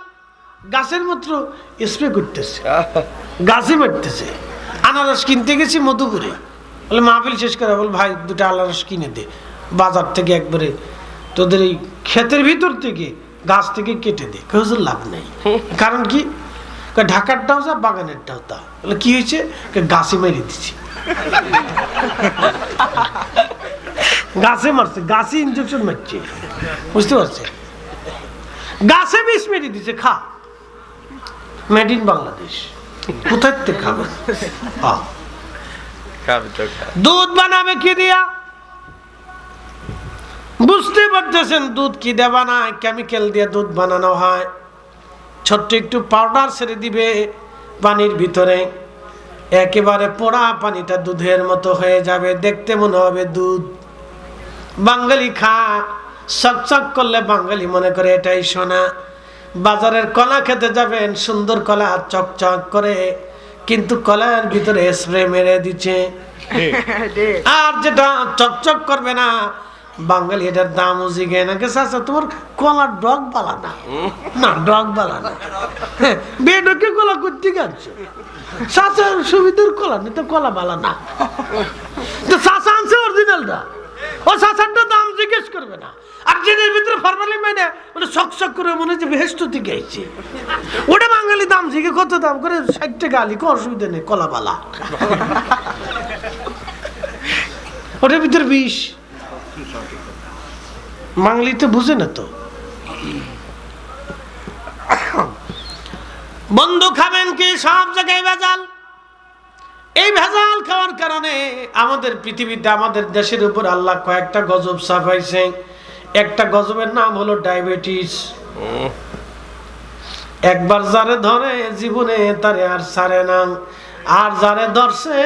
গাছের মূত্র স্প্রে করতেছে, গাছে মারতেছে। আনারস কিনতে গেছি মধুপুরে, বলে মাহফিল শেষ করে বল ভাই 2টা আনারস কিনে দে বাজার থেকে, একবারে তোদের এই ক্ষেতের ভিতর থেকে গাছ থেকে কেটে দে। হুজুর লাভ নেই। কারণ কি? ঢাকারটাও যা, বাগানেরটাও তা। বলে কি হয়েছে? গাছে মেরে দিচ্ছি। গাছে মারছে, গাছে ইনজেকশন মারছে, বুঝতে পারছে? গাছে বিষ মেরে দিচ্ছে, খা, মেড ইন বাংলাদেশ। কোথায় থেকে খাবে? দুধ বানাবে কি দিয়া? বুঝতে পারতেছেন দুধ কি দিয়ে বানায়? কেমিক্যাল দিয়ে দুধ বানানো হয়। ছোট্ট একটু পাউডার ছেড়ে দিবে পানির ভিতরে, একেবারে পোড়া পানিটা দুধের মতো হয়ে যাবে, দেখতে মনে হবে দুধ। বাঙালি খা, চকচক করলে বাঙালি মনে করে এটাই সোনা। বাজারের কলা খেতে যাবেন, সুন্দর কলা চকচক করে, কিন্তু কলার ভিতরে স্প্রে মেরে দিচ্ছে। আর যেটা চকচক করবে না, বাঙালি এটার দাম জিগে না, আচ্ছা তোমার কলার ডগ বালা না, না ডগ বালা না, বেডকে কলা করতে গেছো, চাচার সুবিধার কলা না তো কলা বালা না, তো চাচা আনছে অরিজিনালটা, ও চাচারটা দাম জিজ্ঞেস করবে না। আর যেটার ভিতরে ফরমালিন মানে মানে শক করে মনে হচ্ছে বেহেস্ত থেকে আইছে, ওটা বাঙালি দাম জিজ্ঞে কত দাম করে, 60 টাকা আলি, কোনো অসুবিধা নেই, কলা বালা, ওটার ভিতরে বিষ। বাঙালি তো বুঝে না তো। বন্ধু খাবেন কি? সব জায়গায় ভেজাল। এই ভেজাল খাওয়ার কারণে আমাদের পৃথিবীতে, আমাদের দেশের উপর আল্লাহ কয়েকটা গজব চাপাইছে। একটা গজবের নাম হলো ডায়াবেটিস। একবার যারে ধরে জীবনে তারে আর ছাড়ে না, আর যারে ধরছে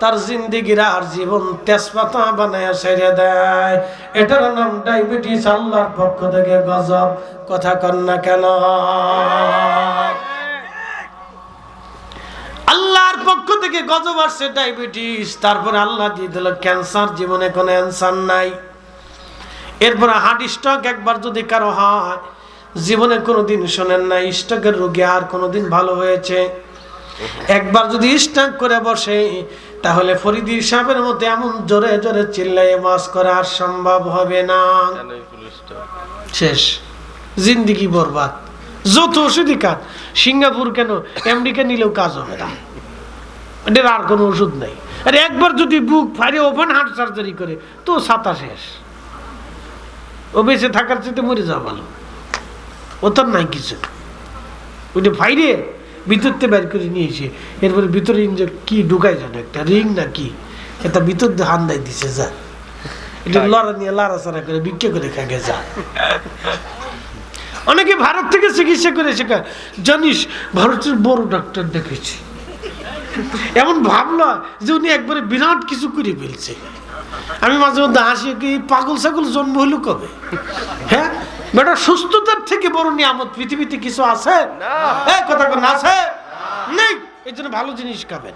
তার জিন্দিগির আর জীবন তেজপাতা বানায় ছেড়ে দেয়। এটার নাম ডায়াবেটিস। আল্লাহর পক্ষ থেকে গজব। কথা কন না কেন? আল্লাহর পক্ষ থেকে গজব আসছে ডায়াবেটিস। তারপরে আল্লাহ দিয়ে দিল ক্যান্সার, জীবনে কোনো অ্যান্সার নাই। এরপরে হার্ট স্ট্রোক একবার যদি কারো হয়, জীবনে কোনোদিন শোনেন না স্ট্রোকের রোগী আর কোনোদিন ভালো হয়েছে। একবার যদি স্ট্রোক করে বসে, তাহলে ফরিদি সাহেবের মতো এমন জোরে জোরে চিল্লাইয়ে ওয়াজ করা আর সম্ভব হবে না। শেষ, জিন্দিগি বরবাদ। যত ওষুধই কাজ, সিঙ্গাপুর কেন আমেরিকা নিলেও কাজ হবে না, এটার আর কোনো ওষুধ নাই। আর একবার যদি বুক ফাইরে ওপেন হার্ট সার্জারি করে তো ছাতা শেষ। ও বেঁচে থাকার চেয়ে মরে যাওয়া ভালো, ও তার নাই কিছু। ওইটা ফাইরে ভিতরতে বের করে নিয়ে এসে এরপরে ভিতরে কি ঢুকাই জানো, একটা রিং না কি, এটা ভিতর দিয়ে হান্দাই দিছে, যা এটা লড়া নিয়ে লাড়াচাড়া করে বিক্রি করে খাগে যা। অনেকে ভারত থেকে চিকিৎসা করে শেখা, জানিস ভারতের বড় ডাক্তার দেখেছি, এমন ভাবলো যে উনি একবারে বিরাট কিছু করে ফেলছে। আমি মাঝে মধ্যে হাসি, কি পাগল ছাগল জন্ম হলো কবে? হ্যাঁ বেটা, সুস্থতার থেকে বড় নিয়ামত পৃথিবীতে কিছু আছে? কথা কোন আছে? নেই। এই জন্য ভালো জিনিস খাবেন।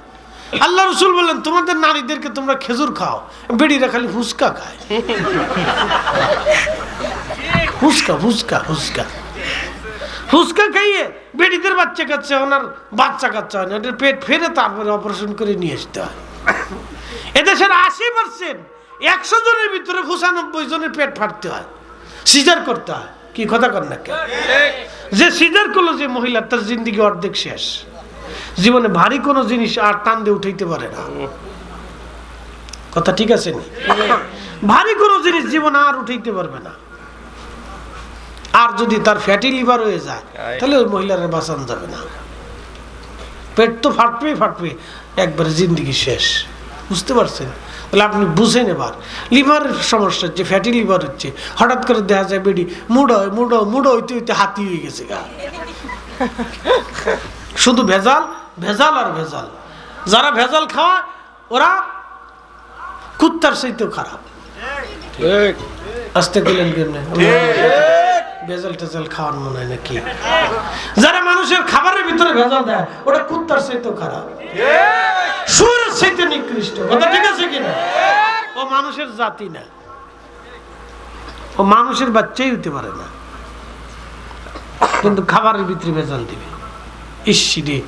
আল্লাহ রসুল বললেন, তোমাদের নারীদেরকে তোমরা খেজুর খাও, বেড়িরা খালি ফুচকা খায়। ফুচকা ফুচকা ফুচকা ফুচকা খাইয়ে বেড়িদের বাচ্চা কাচ্চা, ওনার বাচ্চা কাচ্চা হয় না, ওদের পেট ফেরে তারপরে অপারেশন করে নিয়ে আসতে হয়। এদেশের 80%, 100 জনের ভিতরে 95 জনের পেট ফাটতে হয়, সিজার করতে হয়। কি কথা কর না কেন? যে সিজার করলো যে মহিলা, তার জিন্দিগি অর্ধেক শেষ। জীবনে ভারী কোনো জিনিস আর টান দিয়ে উঠাইতে পারে না। কথা ঠিক আছে? ভারী কোনো জিনিস জীবনে আর উঠাইতে পারবে না। আর যদি তার ফ্যাটি লিভার হয়ে যায়, তাহলে ওই মহিলার বাঁচানো যাবে না। পেট তো ফাটবে ফাটবে, একবারে জিন্দিগি শেষ। বুঝতে পারছেন? তাহলে আপনি বুঝেন এবার লিভারের সমস্যা হচ্ছে, ফ্যাটি লিভার হচ্ছে। হঠাৎ করে দেখা যায় বেডি মুড়ো মুড়ো মুড়ো হইতে হইতে হাতি হয়ে গেছে গা। শুধু ভেজাল ভেজাল আর ভেজাল। যারা ভেজাল খাওয়া ওরা কুত্তার চাইতেও খারাপ। আসতে গেলেন কেমনে? ভেজাল টেজাল খাওয়ার মনে হয় নাকি? যারা মানুষের খাবারের ভিতরে ভেজাল দেয়, ওটা কুত্তার চাইতেও খারাপ, শুয়োরের চাইতে নিকৃষ্ট। কথা ঠিক আছে কিনা? ও মানুষের জাতি না, ও মানুষের বাচ্চাই হতে পারে না, কিন্তু খাবারের ভিতরে ভেজাল দিবে। ইসিরে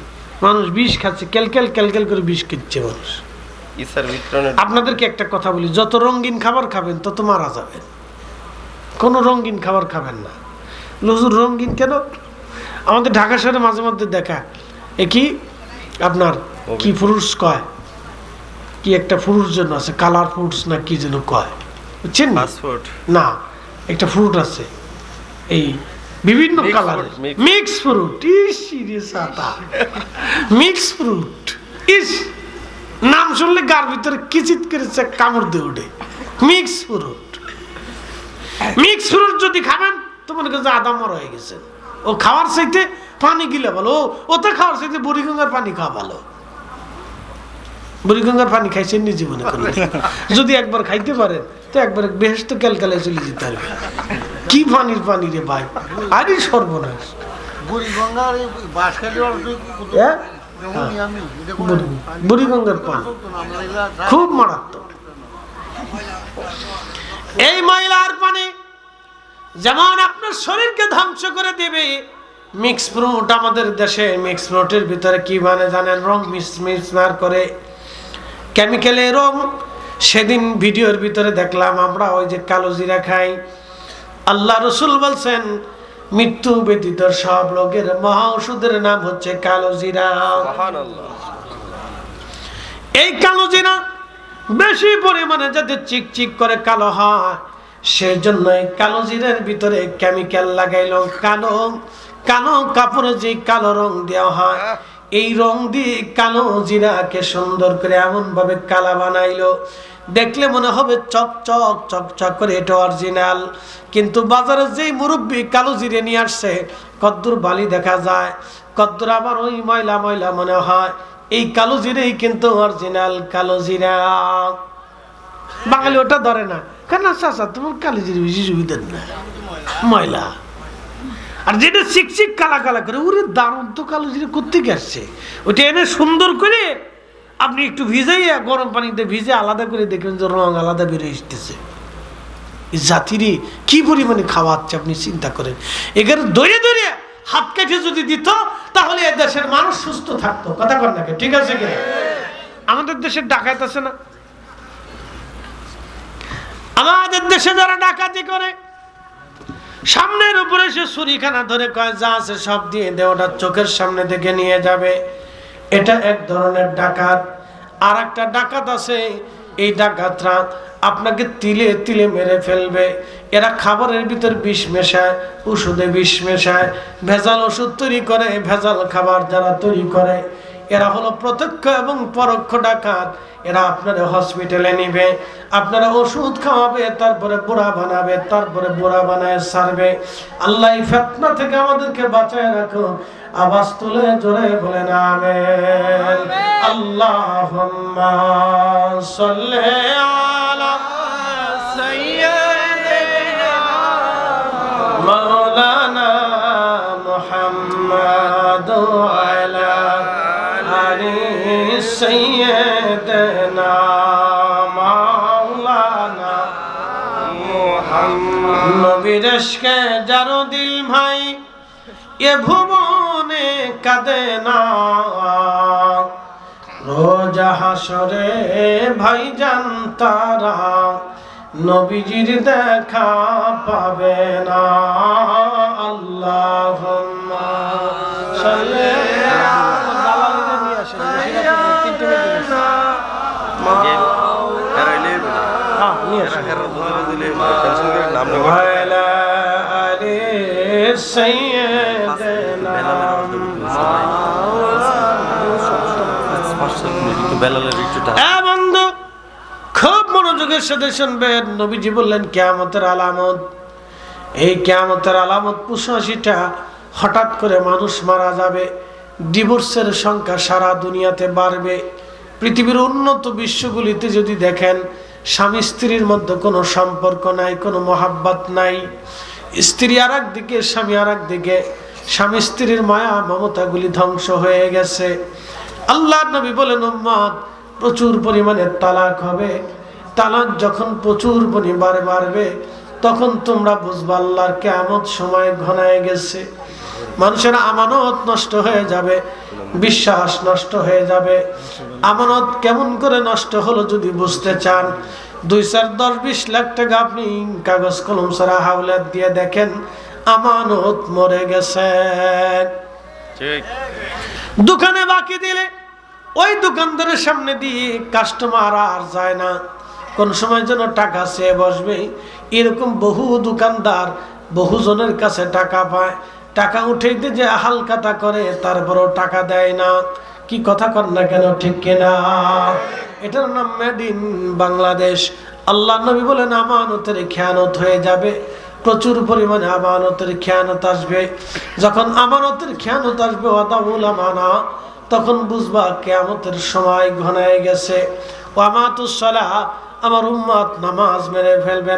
মানুষ বিষ খাচ্ছে, ক্যালক্যাল ক্যালক্যাল করে বিষ খাচ্ছে মানুষ। আপনাদেরকে একটা কথা বলি, যত রঙিন খাবার খাবেন তত মারা যাবেন। কোনো রঙিন খাবার খাবেন না। নজর রঙিন কেন? আমাদের ঢাকা শহরে মাঝে মধ্যে দেখা, কি আপনার কি ফ্রুটস কয়, কি একটা ফ্রুটস জন্য আছে, কালার ফ্রুটস না কি যেন কয়, বুঝছেন? পাসপোর্ট না, একটা ফ্রুট আছে এই বিভিন্ন Mixed কালারের fruit, mixed. Mix fruit. Mix fruit is, নাম শুনলে গার ভিতরে কিচিত করেছে, কামড় দিয়ে উঠে। মিক্স ফ্রুট, মিক্স ফ্রুট যদি খাবেন তো মনে করছে আদা মর হয়ে গেছে। ও খাওয়ার চাইতে পানি গিলে ভালো, ওতে খাওয়ার চাইতে বুড়িগঙ্গার পানি খাওয়া ভালো। বুড়িগঙ্গার পানি খাইছেন নি জীবনে কোনদিন? যদি একবার খাইতে পারেন তো একবার বেহেশত ক্যালকালায় চলে যেতে পারবে। কি পানির পানি রে ভাই, আরে সর্বনাশ। হ্যাঁ? বুড়িগঙ্গার পানি খুব মারাত্মক। এই ময়লার পানি যেমন আপনার শরীরকে ধ্বংস করে দেবে, মিক্স ফ্রুট আমাদের দেশে মিক্স ফ্রুটের ভিতরে কি মানে জানেন? রং মিক্সমার করে, কেমিক্যালে রং। সেদিন ভিডিওর ভিতরে দেখলাম আমরা ওই যে কালো জিরা খাই, আল্লাহ রসুল বলছেন মৃত্যু ব্যতীত সব রোগের মহা ওষুধের নাম হচ্ছে কালো জিরা। সুবহানাল্লাহ। এই কালো জিরা বেশি পরিমাণে যাতে চিকচিক করে কালো হয়, সেই জন্য এই কালো জিরার ভিতরে কেমিক্যাল লাগাইলো। কালো কালো কাপড়ে যে কালো রং দেওয়া হয়, এই রং দিয়ে কালো জিরাকে সুন্দর করে এমন ভাবে কালা বানাইলো, দেখলে মনে হবে চকচক চকচক করে এটা অরিজিনাল। কিন্তু বাজারে যেই মুরব্বি কালো জিরে নিয়ে আসছে, কদ্দুর বালি দেখা যায়, কদ্দুর আবার ওই ময়লা ময়লা মনে হয়। এই কালো জিরেই কিন্তু অরিজিনাল কালো জিরা। বাঙালি ওটা ধরে না, কেন চাচা তোমার কালো জিরে বেশি সুবিধা না, ময়লা। আর যেটা চিকচিক কালা কালা করে, ওরে দারুণ তো কালো জিরে কোত্থেকে আসছে, ওটা এনে সুন্দর করে আপনি একটু ভিজাইয়া গরম পানিতে ভিজে আলাদা করে দেখবেন যে রং আলাদা বেরিয়ে আসতেছে। জাতিরই কি পরিমাণে খাওয়াচ্ছে আপনি চিন্তা করেন। এখানে দৌড়ে দৌড়ে হাত কেটে যদি দিত তাহলে এ দেশের মানুষ সুস্থ থাকতো। কথা কর না, ঠিক আছে কিনা? আমাদের দেশের ডাকাত আছে না, আমাদের দেশে যারা ডাকাতি করে সামনের উপরে সে ছুরিখানা ধরে কয় যা আছে সব দিয়ে দে, ওটা চোখের সামনে থেকে নিয়ে যাবে, এটা এক ধরনের ডাকাত। আর একটা ডাকাত আছে, এই ডাকাতরা আপনাকে তিলে তিলে মেরে ফেলবে। এরা খাবারের ভিতর বিষ মেশায়, ওষুধে বিষ মেশায়, ভেজাল ওষুধ তৈরি করে, ভেজাল খাবার যারা তৈরি করে, এরা হলো প্রত্যক্ষ এবং পরোক্ষ ডাকাত। এরা আপনারা হসপিটালে নিবে, আপনারা ওষুধ খাওয়াবে, তারপরে বুড়া বানাবে, তারপরে বুড়া বানায় ছাড়বে। আল্লাহ এই ফিতনা থেকে আমাদেরকে বাঁচায় রাখো। আওয়াজ তুলে জোরে বলেন আমিন। আল্লাহুম্মা সাল্লি আলা সাইয়্যিদিনা মাওলানা মুহাম্মাদ ওয়া আলা আলি সাইয়্যিদিনা মাওলানা মুহাম্মাদ। নবীর ইশকে যার দিল ভাই এ ভুবনে কাঁদে না, রোজা হাসরে ভাইজান তারা নবীজির দেখা পাবে না। আল্লাহুম্মা সাল্লি আলা আলি সাইয়্যিদিনা। বন্ধু খুব মনোযোগের সাথে শুনবেন। নবীজি বললেন কিয়ামতের আলামত, এই কিয়ামতের আলামত ৮৫টা। হঠাৎ করে মানুষ মারা যাবে, ডিভোর্সের সংখ্যা সারা দুনিয়াতে বাড়বে। পৃথিবীর উন্নত বিশ্বগুলিতে যদি দেখেন, স্বামী স্ত্রীর মধ্যে কোনো সম্পর্ক নাই, কোনো মহাব্বত নাই, স্ত্রী আর একদিকে, স্বামী আর একদিকে, স্বামী স্ত্রীর মায়া মমতাগুলি ধ্বংস হয়ে গেছে। আল্লাহর নবী বলেন উম্মত প্রচুর পরিমাণে তালাক হবে। তালাক যখন প্রচুর পরিমাণে বাড়বে তখন তোমরা বুঝবা আল্লাহর কিয়ামত সময় ঘনায় গেছে। মানুষের আমানত নষ্ট হয়ে যাবে, বিশ্বাস নষ্ট হয়ে যাবে। আমানত কেমন করে নষ্ট হলো যদি বুঝতে চান, 2, 4, 10, 20 লাখ টাকা আপনি কাগজ কলম ছাড়া হাওলাত দিয়ে দেখেন, আমানত মরে গেছে। ঠিক। দোকানে বাকি দিলে ওই দোকানদারের সামনে দিয়ে কাস্টমার আর যায় না, কোন সময় যেন টাকা চেয়ে বসবে। এরকম বহু দোকানদার বহু জনের কাছে টাকা পায়, টাকা উঠাইতে যে হালকাতা করে, তারপরও টাকা দেয় না। কি কথা কর না কেন, ঠিক কিনা? এটার নাম মেড ইন বাংলাদেশ। আল্লাহ নবী বলেন আমানতের খেয়ানত হয়ে যাবে, প্রচুর পরিমাণে আমানতের খেয়ানত আসবে। যখন আমানতের খেয়ানত আসবে, ওয়াদাউল আমানা, তখন বুঝবা কিয়ামতের সময় ঘনায় গেছে। ওয়ামাতুস সালাহ, আমার উম্মত নামাজ মেরে ফেলবে।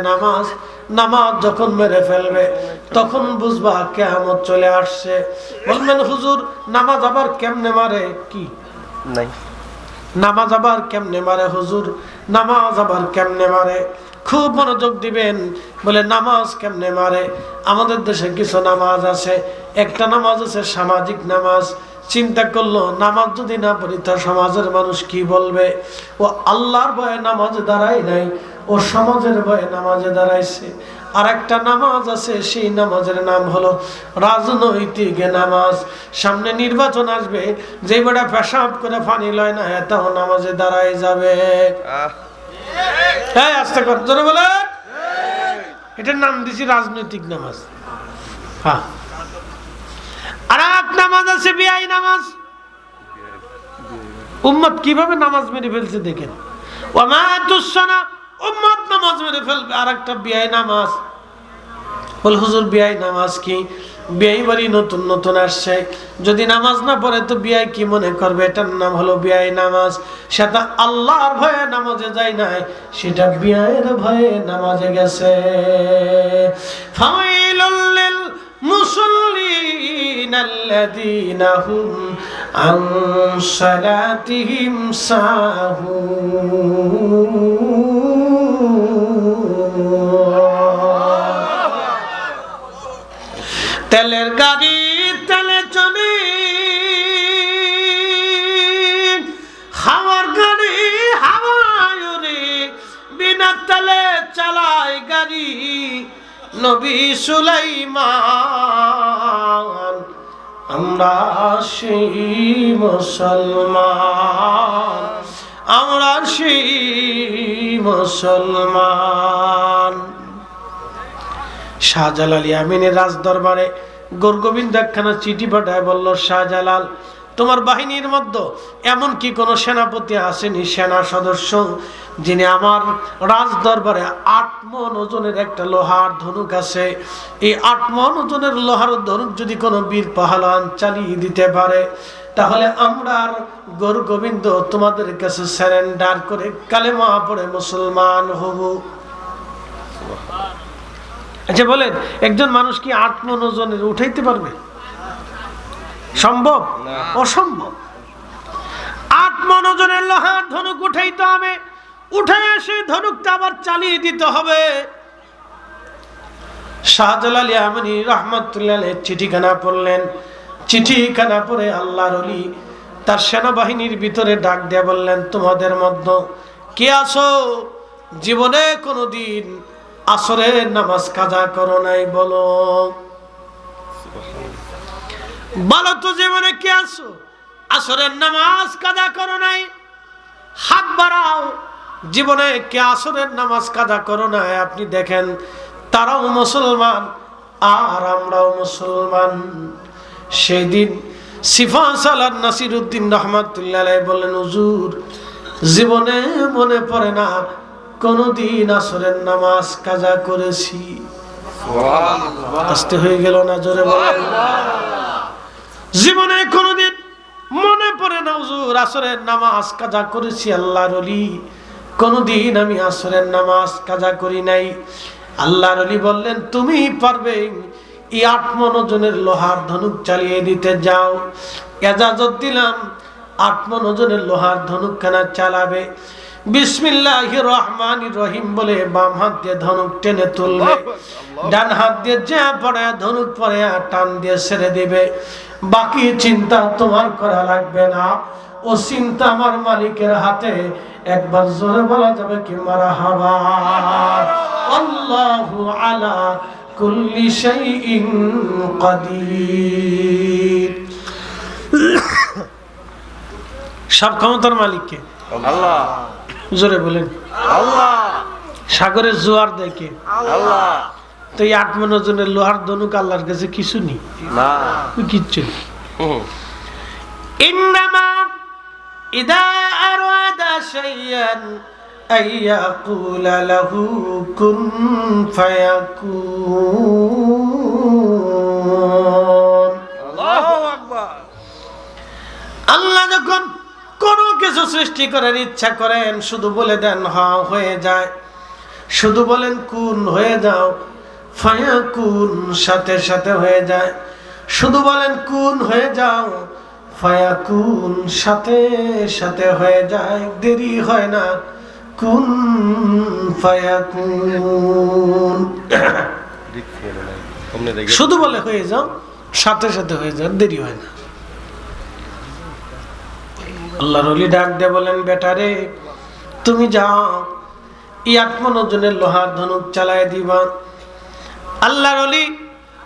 নামাজ যখন মেরে ফেলবে, তখন বুঝবা কিয়ামত চলে আসছে। বলবেন হুজুর নামাজ আবার কেমনে মারে? কি নাই নামাজ আবার কেমনে মারে হুজুর? নামাজ আবার কেমনে মারে? খুব মনোযোগ দিবেন। বলে নামাজ কেমনে মারে? আমাদের দেশে কিছু নামাজ আছে। একটা নামাজ আছে সামাজিক নামাজ। চিন্তা করলো নামাজ যদি না পড়ি তা সমাজের মানুষ কি বলবে? ও আল্লাহর ভয়ে নামাজে দাঁড়ায় নাই, ও সমাজের ভয়ে নামাজে দাঁড়াইছে। আর একটা নামাজ আছে, সেই নামাজের নাম হলো রাজনৈতিক নামাজ। সামনে নির্বাচন আসবে, যে বেটা পেশাব করে পানি লয় না, এটাও নামাজে দাঁড়ায় যাবে। হ্যাঁ, আস্তে কর, জোরে বলে। এটার নাম দিছি রাজনৈতিক নামাজ। হ্যাঁ, আর এক নামাজ আছে বিআই নামাজ। উম্মত কিভাবে নামাজ মেরে ফেলছে দেখেন। ওয়ামাতুস সালাহ, উম্মত নামাজ মেরে ফেলবে। আর একটা বিআই নামাজ। বল হুজুর বিআই নামাজ কি? বিআই বাড়ি নতুন নতুন আসছে, যদি নামাজ না পড়ে তো বিআই কি মনে করবে? এটার নাম হলো বিআই নামাজ। সেটা আল্লাহর ভয়ে নামাজে যায় নাই, সেটা বিআইয়ের ভয়ে নামাজে গেছে। ফাওয়াইলুল লিল মুসাল্লিন আল্লাযীনা হুম আন সালাতিহিম সাহুন। তেলের গাড়ি তেলে চলে, হাওয়ার গাড়ি হাওয়ায় ওরে, বিনা তেলে চালায় গাড়ি নবী সুলাইমান। আমরা সেই মুসলমান, আমরা সেই মুসলমান। শাহজালাল ইয়ামিনের রাজ দরবারে গোরগোবিন্দ একখানা চিঠি পাঠায়, বলল শাহজালাল তোমার বাহিনীর মধ্যে এমন কি কোনো সেনাপতি আসেনি, সেনা সদস্য, যিনি আমার রাজ দরবারে 8 মণ ওজনের একটা লোহার ধনুক আছে। এই 8 মণ ওজনের লোহার ধনুক যদি কোনো বীর পাহলওয়ান চালিয়ে দিতে পারে, তাহলে আমরা গোরগোবিন্দ তোমাদের কাছে সারেন্ডার করে কালেমা পড়ে মুসলমান হব। আচ্ছা বলেন, একজন মানুষ কি 8 মণ ওজনের উঠাইতে পারবে? সম্ভব? অসম্ভব। 8 মণ ওজনের লোহার ধনুক উঠাইতে হবে, উঠে এসে ধনুকটা আবার চালিয়ে দিতে হবে। শাহজালাল ইয়ামানি রাহমাতুল্লাহ আলাইহি চিঠিখানা পড়লেন। চিঠিখানা পড়ে আল্লাহর ওলি তার সেনাবাহিনীর ভিতরে ডাক দিয়ে বললেন, তোমাদের মধ্যে কে আছো জীবনে কোনোদিন আসরের নামাজ কাজা করো নাই? বলো বলো তো, জীবনে কে আছো আসরের নামাজ কাজা করো নাই? হাত বাড়াও। জীবনে কে আসরের নামাজ কাজা করো নাই? আপনি দেখেন, তারাও মুসলমান আর আমরাও মুসলমান। সেই দিন সিফা সালার নাসিরউদ্দিন রাহমাতুল্লাহ আলাইহি বললেন, হুজুর জীবনে মনে পড়ে না কোনদিন আসরের নামাজ কাজা করেছি। আস্তে হয়ে গেল না, জোরে বলেন। জীবনে কোনদিন মনে পড়ে না হুজুর আসরের নামাজ কাজা করেছি। আল্লাহর ওলি, কোনদিন আমি আসরের নামাজ কাজা করি নাই। আল্লাহর ওলি বললেন, তুমি পারবে? এই 8 মণ ওজনের লোহার ধনুক চালিয়ে দিতে যাও। ইজাজত দিলাম, 8 মণ ওজনের লোহার ধনুক খানা চালাবে। বিসমিল্লাহির রহমানির রহিম বলে বাম হাত দিয়ে ধনুক টেনে তুলবে, ডান হাত দিয়ে যা পড়ে ধনুক পড়ে টান দিয়ে ছেড়ে দিবে। বাকি চিন্তা তোমার করা লাগবে না, ও চিন্তা আমার মালিকের হাতে। একবার জোরে বলা যাবে কি মারহাবা? আল্লাহু আলা কুল্লি শাইইন কাদির। সব ক্ষমতার মালিক কে? আল্লাহ। জোরে বলেন। আল্লাহ। সাগরের জোয়ার দেখে আল্লাহ তো এই 8 মণ ওজনের লোহার ধনুক আল্লাহর কাছে কিছু নেই, না কিচ্ছু নেই। ইন্নামা ইদা আরাদা শাইয়ান আইয়াকুলা লাহু কুন ফায়াকুন। আল্লাহু আকবার। আল্লাহ যখন কোনো কিছু সৃষ্টি করার ইচ্ছা করেন শুধু বলে দেন হ্যাঁ হয়ে যায়, শুধু বলেন কুন হয়ে যাও, ফায়াকুন সাথে সাথে হয়ে যায়, শুধু বলেন কুন হয়ে যাও, ফায়াকুন সাথে সাথে হয়ে যায়, দেরি হয় না, কুন ফায়াকুন। শুধু বলে হয়ে যাও, সাথে সাথে হয়ে যায়, দেরি হয় না। আল্লাহর ওলি ডাক দিয়ে বলেন, বেটারে তুমি যাও, এই 8 মণ ওজনের লোহার ধনুক চালায় দিবা। আল্লাহর ওলি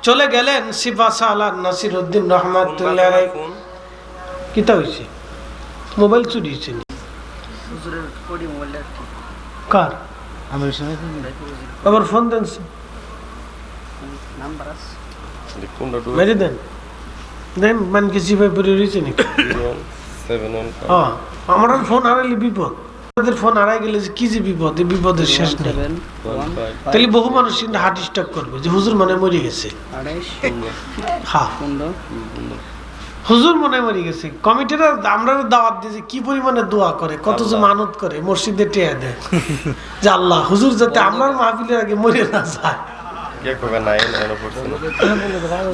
চলে গেলেন। সিফা সালার নাসিরউদ্দিন রহমাতুল্লাহ আলাইহি কিতা হইছে, মোবাইল চুরি হইছে কার? আবার ফোন দেন, মেরে দেন দেন, মানে কি সিফাই পরে রয়েছে নাকি? আমার ফোন হারাইলে বিপদ, ফোন হারাই গেলে কি যে বিপদ, এই বিপদের শেষ নেই। তাহলে বহু মানুষ কিন্তু হার্ট স্ট্রোক করবে যে হুজুর মনে মরে গেছে। হ্যাঁ, হুজুর মনে মরে গেছে। কমিটিরা আমরা দাওয়াত দিয়েছে, কি পরিমাণে দোয়া করে, কত যে মানত করে, মসজিদে টেয়া দেয় যে আল্লাহ হুজুর যাতে আমার মাহফিলের আগে মরে না যায়।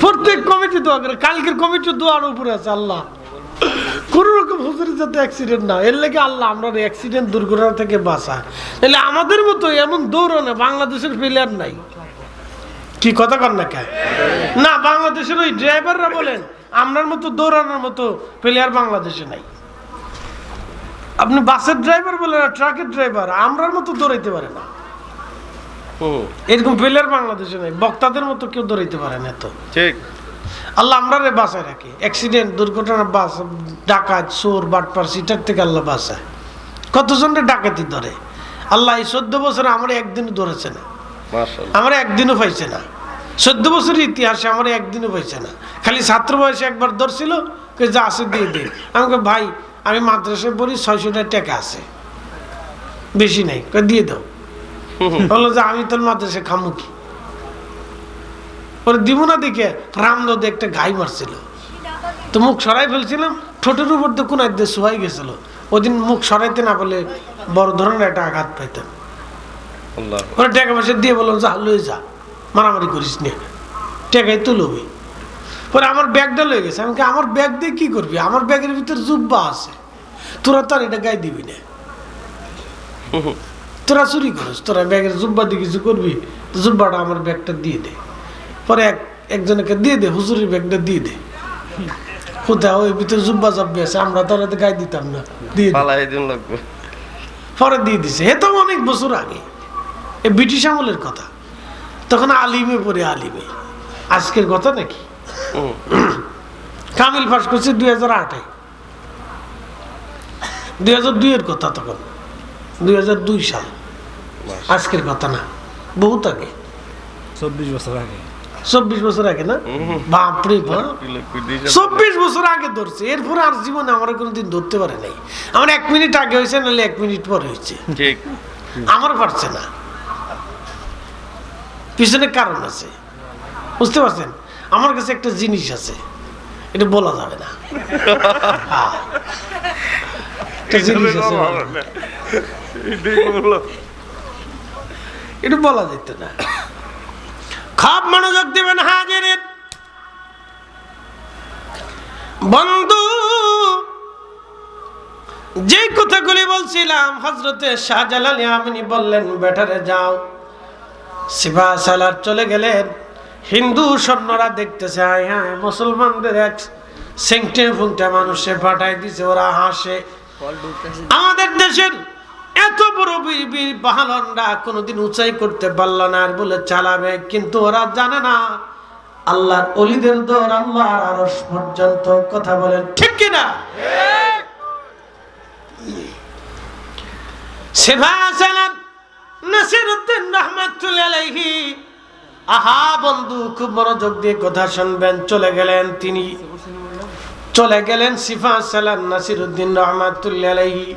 প্রত্যেক কমিটি দোয়া করে, কালকের কমিটির দোয়ার উপরে আছে আল্লাহ কোন রকম হুজুরের যাতে অ্যাক্সিডেন্ট না, এর লাগে আল্লাহ আমরা অ্যাক্সিডেন্ট দুর্ঘটনা থেকে বাঁচায়। তাহলে আমাদের মতো এমন দৌড়ানো বাংলাদেশের প্লেয়ার নাই, কি কথা কর না কেন? না, বাংলাদেশের ওই ড্রাইভাররা বলেন আমরার মতো দৌড়ানোর মতো প্লেয়ার বাংলাদেশে নাই। আপনি বাসের ড্রাইভার বলেন আর ট্রাকের ড্রাইভার আমরার মতো দৌড়াইতে পারে না, এরকম প্লেয়ার বাংলাদেশে নাই। বক্তাদের মতো কেউ দৌড়াইতে পারে না। তো ঠিক আল্লাহ আমরা রে বাঁচায় রাখে, অ্যাক্সিডেন্ট দুর্ঘটনা, বাস ডাকাত চোর বাটপার সিটার থেকে আল্লাহ বাঁচায়। কতজনের ডাকাতি ধরে আল্লাহ। এই 14 বছরে আমার একদিনও ধরেছে না, আমার একদিনও পাইছে না। 14 বছরের ইতিহাসে আমার একদিনও পাইছে না। খালি ছাত্র বয়সে একবার ধরছিল, যা আছে দিয়ে দে। আমাকে ভাই আমি মাদ্রাসায় পড়ি, 600 টাকা আছে, বেশি নাই, দিয়ে দাও। বললো যে আমি তোর মাদ্রাসায় খামু কি, ওর দিব না দেখে রামদে একটা গাই মারছিল, তো মুখ সরাই ফেলছিলাম, ঠোঁটের উপর তো কোন একদিন শোয়াই গেছিল। ওদিন মুখ সরাইতে না বলে বড় ধরনের একটা আঘাত পাইতাম। ওরা টাকা পয়সা দিয়ে বললাম যা লয়ে যা, মারামারি করিস নে, টাকাই তো লবি। পরে আমার ব্যাগটা লয়ে গেছে। আমি আমার ব্যাগ দিয়ে কি করবি, আমার ব্যাগের ভিতর জুব্বা আছে, তোরা তো আর এটা গায়ে দিবি না, তোরা চুরি করিস, তোরা ব্যাগের জুব্বা দিয়ে কিছু করবি, জুব্বাটা আমার ব্যাগটা দিয়ে দে। পরে একজনকে দিয়ে দে, হুজুরের ব্যাগটা দিয়ে দে। কোথাও ওই ভিতরে জুব্বা জব্বে আছে, আমরা তো ওরা গায়ে দিতাম না, দিয়ে পরে দিয়ে দিছে। হে তো অনেক বছর আগে, এই ব্রিটিশ আমলের কথা। তখন আলিমে পড়ে, আলিমে আজকের কথা নাকি। কামিল পাস করছে 2008-এ, 2002-এর কথা। তখন 2002 সাল, আজকের কথা না, বহুত আগে, 24 বছর আগে না? বাপরে বাপ, 24 বছর আগে ধরছে। এরপরে আর জীবনে আমার কোনোদিন ধরতে পারে নাই। আমার 1 মিনিট আগে হয়েছে, নাহলে 1 মিনিট পরে হয়েছে, আমার পারছে না। পিছনে কারণ আছে, বুঝতে পারছেন? আমার কাছে একটা জিনিস আছে, এটা বলা যাবে না। একটা জিনিস আছে, এটা বলা যেত না। খুব মনোযোগ দিবেন হাজিরিন বন্ধু। যে কথাগুলি বলছিলাম, হযরতে শাহজালাল ইয়ামানি বললেন বেটারে যাও। সিফা সালার চলে গেলেন। হিন্দু সৈন্যরা দেখতেছে, হায় হায় মুসলমানদের এক সেংটে ফুংটে মানুষে পাঠাই দিছে, ওরা হাসে। আমাদের দেশের এত বড় বীর বাহালনরা কোনোদিন উঁচাই করতে পারল না, আর বলে চালাবে। কিন্তু ওরা জানে না আল্লাহর ওলিদের দৌড় আল্লাহর আরশ পর্যন্ত। কথা বলেন ঠিক কিনা? সিফা সালার নাসিরউদ্দিন রহমাতুল্লাহ আলাইহি, আহা বন্ধু খুব মনোযোগ দিয়ে কথা শুনবেন, চলে গেলেন সিফা সালাম নাসিরউদ্দিন রহমাতুল্লাহ আলাইহি।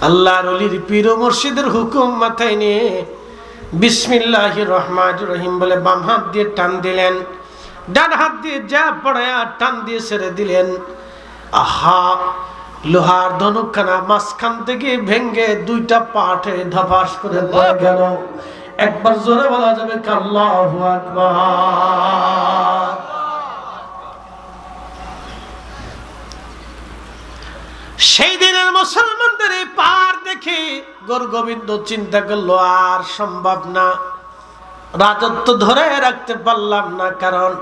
আল্লাহর ওলির পীর ও মুর্শিদের হুকুম মাথায় নিয়ে বিসমিল্লাহির রহমানির রহিম বলে বাম হাত দিয়ে টান দিলেন, ডান হাত দিয়ে যা পড়ায়া টান দিয়ে ছেড়ে দিলেন। আহা, লোহার ধনুকখানা মাঝখান থেকে ভেঙ্গে দুইটা পাটে ধপাস করে পড়ে গেল। একবার জোরে বলা যাবে আল্লাহু আকবার। সেই দিনের মুসলমানদের এই পার দেখে গৌর গোবিন্দ চিন্তা করলো আর সম্ভব না, রাজত্ব ধরে রাখতে পারলাম না, কারণ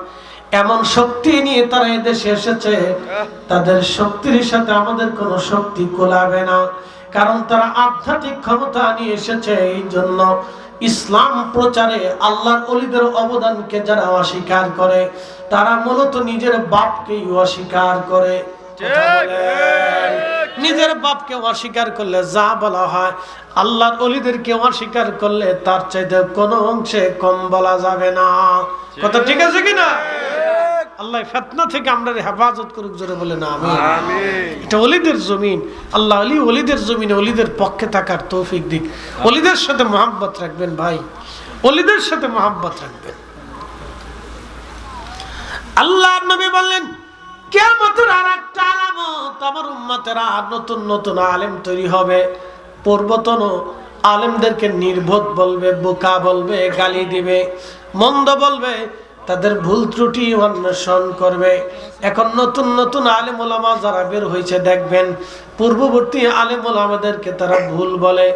এমন শক্তি নিয়ে তারা এদেশে এসেছে, তাদের শক্তির সাথে আমাদের কোনো শক্তি কোলাবে না, কারণ তারা আধ্যাত্মিক ক্ষমতা নিয়ে এসেছে। এই জন্য ইসলাম প্রচারে আল্লাহর ওলিদের অবদানকে যারা অস্বীকার করে তারা মূলত নিজের বাপকেই অস্বীকার করে। নিজের বাপকে অস্বীকার করলে যা বলা হয়, আল্লাহর ওলিদেরকে অস্বীকার করলে তার চাইতে কোনো অংশে কম বলা যাবে না। কথা ঠিক আছে কিনা? আল্লাহ ফিতনা থেকে আমরা হেফাজত করুক, জোরে বলে না আমিন। এটা ওলিদের জমিন, আল্লাহ ওলিদের জমিনে ওলিদের পক্ষে থাকার তৌফিক দিক। ওলিদের সাথে মহব্বত রাখবেন ভাই, ওলিদের সাথে মহব্বত রাখবেন। আল্লাহর নবী বললেন কিয়ামতের আরেকটা আলামত, আমার উম্মতেরা নতুন নতুন আলেম তৈরি হবে, পূর্বতন আলেমদেরকে নির্বোধ বলবে, বোকা বলবে, গালি দিবে, মন্দ বলবে, তাদের ভুল ত্রুটি অন্বেষণ করবে। এখন নতুন নতুন আলেম ওলামা যারা বের হয়েছে দেখবেন, পূর্ববর্তী আলেম ওলামাদেরকে তারা ভুল বলে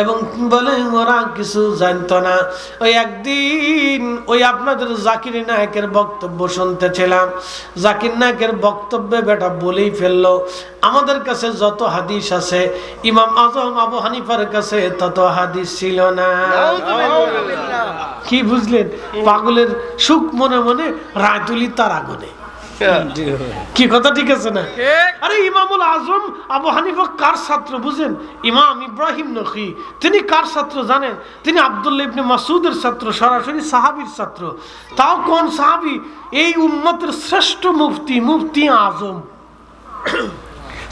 এবং বলে ওরা কিছু জানতো না। ওই একদিন ওই আপনাদের জাকির নায়কের বক্তব্য শুনতেছিলাম, জাকির নায়কের বক্তব্যে বেটা বলেই ফেললো আমাদের কাছে যত হাদিস আছে ইমাম আজম আবু হানিফার কাছে তত হাদিস ছিল না। কি বুঝলেন? পাগলের সুখ মনে মনে রায় তুলি তার আগুনে। কি কথা ঠিক আছে না? আরে ইমামুল আজম আবু হানিফা কার ছাত্র বুঝেন? ইমাম ইব্রাহিম নখী। তিনি কার ছাত্র জানেন? তিনি আব্দুল্লাহ ইবনে মাসউদের ছাত্র, সরাসরি সাহাবীর ছাত্র। তাও কোন সাহাবী? এই উম্মতের শ্রেষ্ঠ মুফতি, মুফতি আজম।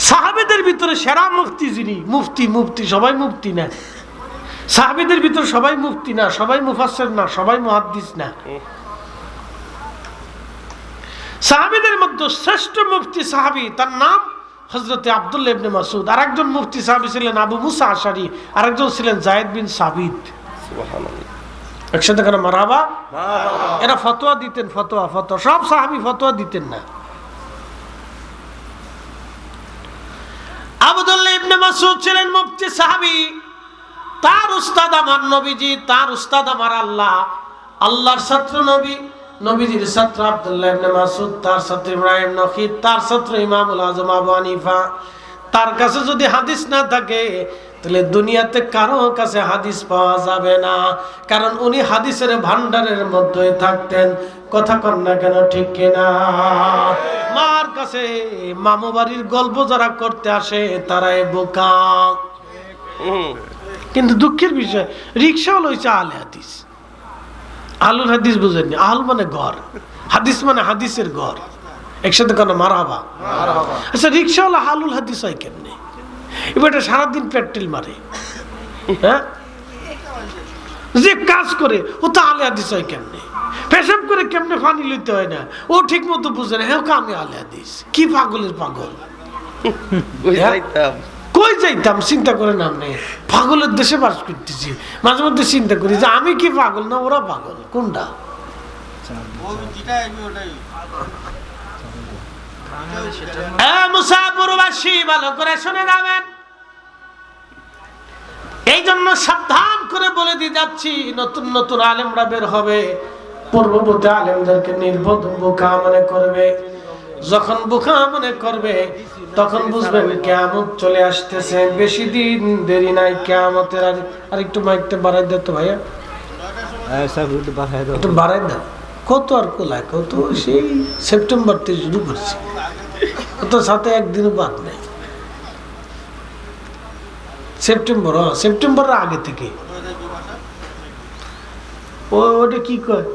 সাহাবীদের ভিতরে সেরা মুফতি যিনি, মুফতি সবাই মুফতি না। সাহাবীদের ভিতরে সবাই মুফতি না, সবাই মুফাসসির না, সবাই মুহাদ্দিস না। সাহাবীদের মধ্যে শ্রেষ্ঠ মুফতি সাহাবী, তার নাম হযরতে আব্দুল্লাহ ইবনে মাসউদ। আরেকজন মুফতি সাহাবী ছিলেন আবু মুসা আশআরী, আরেকজন ছিলেন যায়েদ বিন সাবিত। সুবহানাল্লাহ। একসাথে কেন মারহাবা? এরা ফতোয়া দিতেন, ফতোয়া সব সাহাবী ফতোয়া দিতেন না। আব্দুল্লাহ ইবনে মাসউদ ছিলেন মুফতি সাহাবী। তার উস্তাদ আমার নবীজি, তার উস্তাদ আমার আল্লাহ, আল্লাহর ছাত্র নবী, নবীজির ছাত্র আব্দুল্লাহ ইবনে মাসউদ, তার ছাত্র ইব্রাহিম নখী, তার ছাত্র ইমামুল আজম আবু হানিফা। তার কাছে যদি হাদিস না থাকে তাহলে দুনিয়াতে কারো কাছে হাদিস পাওয়া যাবে না, কারণ উনি হাদিসের ভান্ডারের মধ্যে থাকতেন। কথা কন না কেন, ঠিক কিনা? মার কাছে মামু বাড়ির গল্প যারা করতে আসে তারাই বোকা। কিন্তু দুঃখের বিষয় রিক্সা লইছে আলে হাদিস। আলুর হাদিস বুঝেননি? আল মানে ঘর, হাদিস মানে হাদিসের ঘর। একসাথে কেন মারহাবা? আচ্ছা, রিক্সাওয়ালা আলুল হাদিস হয় কেমনে? এবার সারাদিন পেট্রোল মারে, হ্যাঁ, যে কাজ করে ও তো আলে হাদিস হয় কেমনে? পেশাব করে কেমনে পানি লইতে হয় না, ও ঠিক মতো বুঝে না, হ্যাঁ আমি আলে হাদিস। কি পাগলের পাগল! কই যাইতাম চিন্তা করে নাম নেই, পাগলের দেশে বাস করতেছি। মাঝে মধ্যে চিন্তা করি যে আমি কি পাগল না ওরা পাগল, কোনটা? মুসাফিরবাসী ভালো করে শুনে যাবেন। এই জন্য সাবধান করে বলে দিয়ে যাচ্ছি, নতুন নতুন আলেমরা বের হবে, পূর্ববর্তী আলেমদেরকে নির্বোধ বোকা মনে করবে। যখন বোকা মনে করবে তখন বুঝবেন কিয়ামত চলে আসতেছে, বেশি দিন দেরি নাই কিয়ামতের। আর একটু মাইকটা বাড়াই দাও তো ভাইয়া, একটু বাড়াই দাও। কত আর কোলায়, কত সেই সেপ্টেম্বর থেকে শুরু করছি, কত সাথে একদিনও বাদ নেই। সেপ্টেম্বরের আগে থেকে ওটা কি কয়?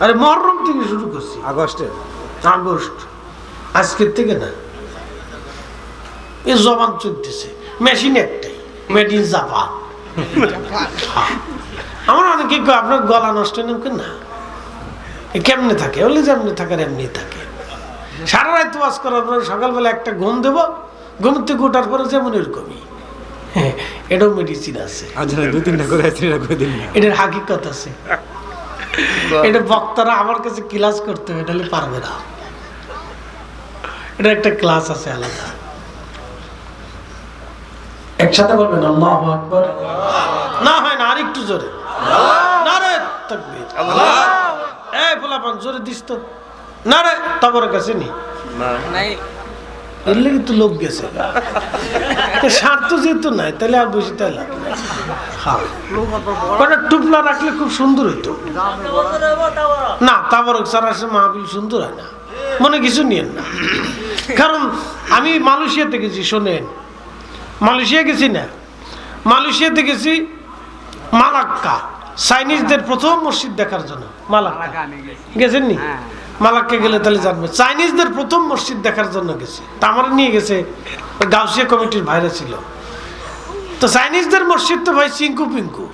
আরে মহরম থেকে শুরু করছি, আগস্টে। আগস্ট, আজকের থেকে না। এই জবান চলতেছে, মেশিন একটাই, মেড ইন জাপান। আমার অনেকে কয় আপনার গলা নষ্ট না, কেমনে থাকে? বলে যেমনি থাকার এমনি থাকে। সারা রাত ওয়াজ করার পরে সকালবেলা একটা ঘুম দেবো, ঘুম থেকে ওঠার পরে যেমন এরকমই। এটাও মেডিসিন আছে, এটার হাকিকত আছে। এটা বক্তারা আমার কাছে ক্লাস করতে হবে, তাহলে পারবে না। এটা একটা ক্লাস আছে আলাদা। একসাথে বলবেন আল্লাহু আকবার। না হয় না, আর একটু জোরে। নারে তাকবীর। এই পোলাপান জোরে দিস তো। নারে তাবরের কাছে নি এর লেগে তো লোক গেছে, স্বার্থ যেহেতু নাই তাহলে আর বেশি তাই লাগে। হ্যাঁ, কটা টুপলা রাখলে খুব সুন্দর হইতো না। তাবরক ছাড়া সে মাহফিল সুন্দর হয় না, মনে কিছু নিয়েন না। কারণ আমি মালয়েশিয়াতে গেছি, শোনেন, মালয়েশিয়া গেছি না, মালয়েশিয়াতে গেছি মালাক্কা, চাইনিজদের প্রথম মসজিদ দেখার জন্য। মালাক্কা গেছেন নি? মালাক্কা গেলে তাহলে জানবে, চাইনিজদের প্রথম মসজিদ দেখার জন্য গেছি। তা আমার নিয়ে গেছে গাউসিয়া কমিটির ভাইরা ছিল। তো চাইনিজদের মসজিদ তো ভাই চিঙ্কু পিঙ্কু,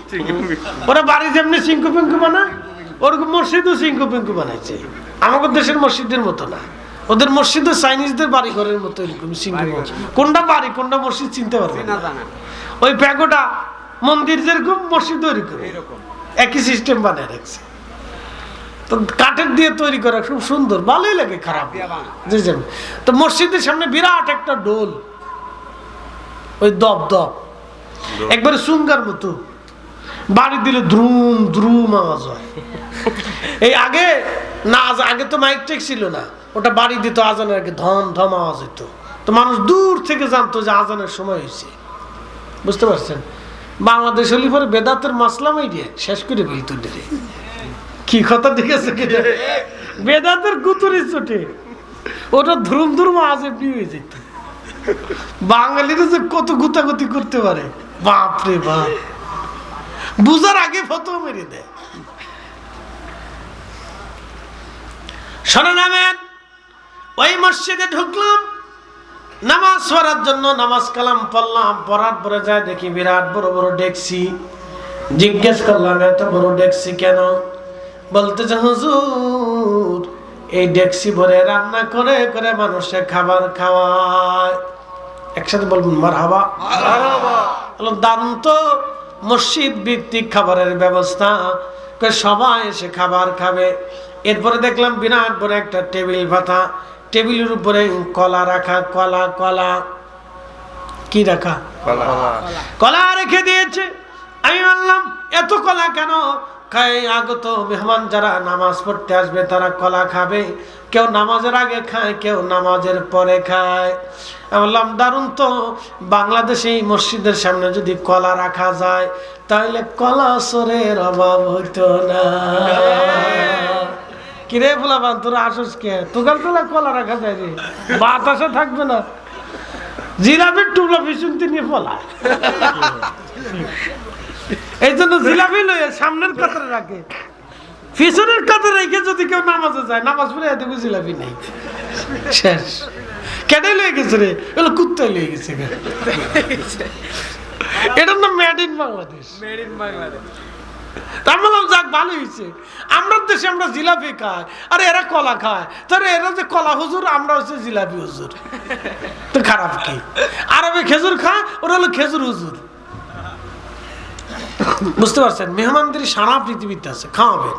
ওরা বাড়ি যেমনি চিঙ্কু পিঙ্কু বানায় ওরকম মসজিদও চিঙ্কু পিঙ্কু বানাইছে। আমাদের দেশের মসজিদের মতো না, ওদের মসজিদও চাইনিজদের বাড়ি ঘরের মতো এরকম চিঙ্কু। কোনটা বাড়ি কোনটা মসজিদ চিনতে পারবে না। ওই প্যাগোটা মন্দির যেরকম মসজিদ ওইরকম, একই সিস্টেম বানিয়ে রাখছে। তো কাঠের দিয়ে তৈরি করা, খুব সুন্দর, ভালোই লাগে, খারাপ। তো মসজিদের সামনে বিরাট একটা ডোল, ওই দপ দপ একবারে সুঙ্গার মতো, বাড়ি দিলে দ্রুম দ্রুম আওয়াজ হয়। এই আগে না, আগে তো মাইক টেক ছিল না, ওটা বাড়ি দিত আজানের আগে, ধম ধম আওয়াজ হইতো। তো মানুষ দূর থেকে জানতো যে আজানের সময় হয়েছে। বুঝতে পারছেন? বাংলাদেশ হলি পরে বেদাতের মাসলাম এই দিয়ে শেষ করে ফেলতো। কি কথা দেখেছে, বেদাতের গুতুরি চোটে ওটা ধুম ধুম আওয়াজ এমনি হয়ে যেত। বাঙালিরা যে কত গুতাগুতি করতে পারে, বাপ রে বাপ, বুঝার আগে ফটো মেরে দেয়। শোনেন, আমেন, ওই মসজিদে ঢুকলাম নামাজ পড়ার জন্য, নামাজ কালাম পড়লাম। পড়ার পরে যায় দেখি বিরাট বড় বড় ডেকসি। জিজ্ঞেস করলাম এত বড় ডেকসি কেন? বলতেছে হুজুর এই ডেকসি ভরে রান্না করে করে মানুষে খাবার খাওয়ায়। একসাথে বলবেন মারহাবা। দারুণ তো, মসজিদ ভিত্তিক খাবারের ব্যবস্থা, সবাই এসে খাবার খাবে। এরপরে দেখলাম বিরাট বড় একটা টেবিল পাতা, টেবিলের উপরে কলা রাখা, কলা কলা কি রাখা, কলা রেখে দিয়েছে। আমি বললাম এত কলা কেন? আগত মেহমান যারা নামাজ পড়তে আসবে তারা কলা খাবে, কেউ নামাজের আগে খায়, কেউ নামাজের পরে খায়। আমি বললাম দারুণ তো, বাংলাদেশে এই মসজিদের সামনে যদি কলা রাখা যায় তাহলে কলা সরের অভাব হইতো না। কিরে বলাবান তোরা আসস কে? তোকাল তোলা কলা রাখা যায় রে, বাতাসে থাকবে না, জিলাপির টুকলা পিছনতে নিয়ে পলা। এই জন্য জিলাপি লইয়া সামনের কাতারে রাখে, পিছনের কাতারে রেখে যদি কেউ নামাজে যায়, নামাজ পড়ে দেখো জিলাপি নেই, শেষ। কেটে লয়ে গেছে রে, এগুলো কুত্তায় লয়ে গেছে। এটার নাম মেড ইন বাংলাদেশ। তার বললাম যাক ভালো হয়েছে, আমরা দেশে আমরা জিলাপি খাই আর এরা কলা খায়, তাহলে এরা যে কলা হুজুর, আমরা হচ্ছে জিলাপি হুজুর, তো খারাপ কি? আরবে খেজুর খায়, ওরা হলো খেজুর হুজুর। বুঝতে পারছেন? মেহমানদের সারা পৃথিবীতে আছে, খাওয়াবেন,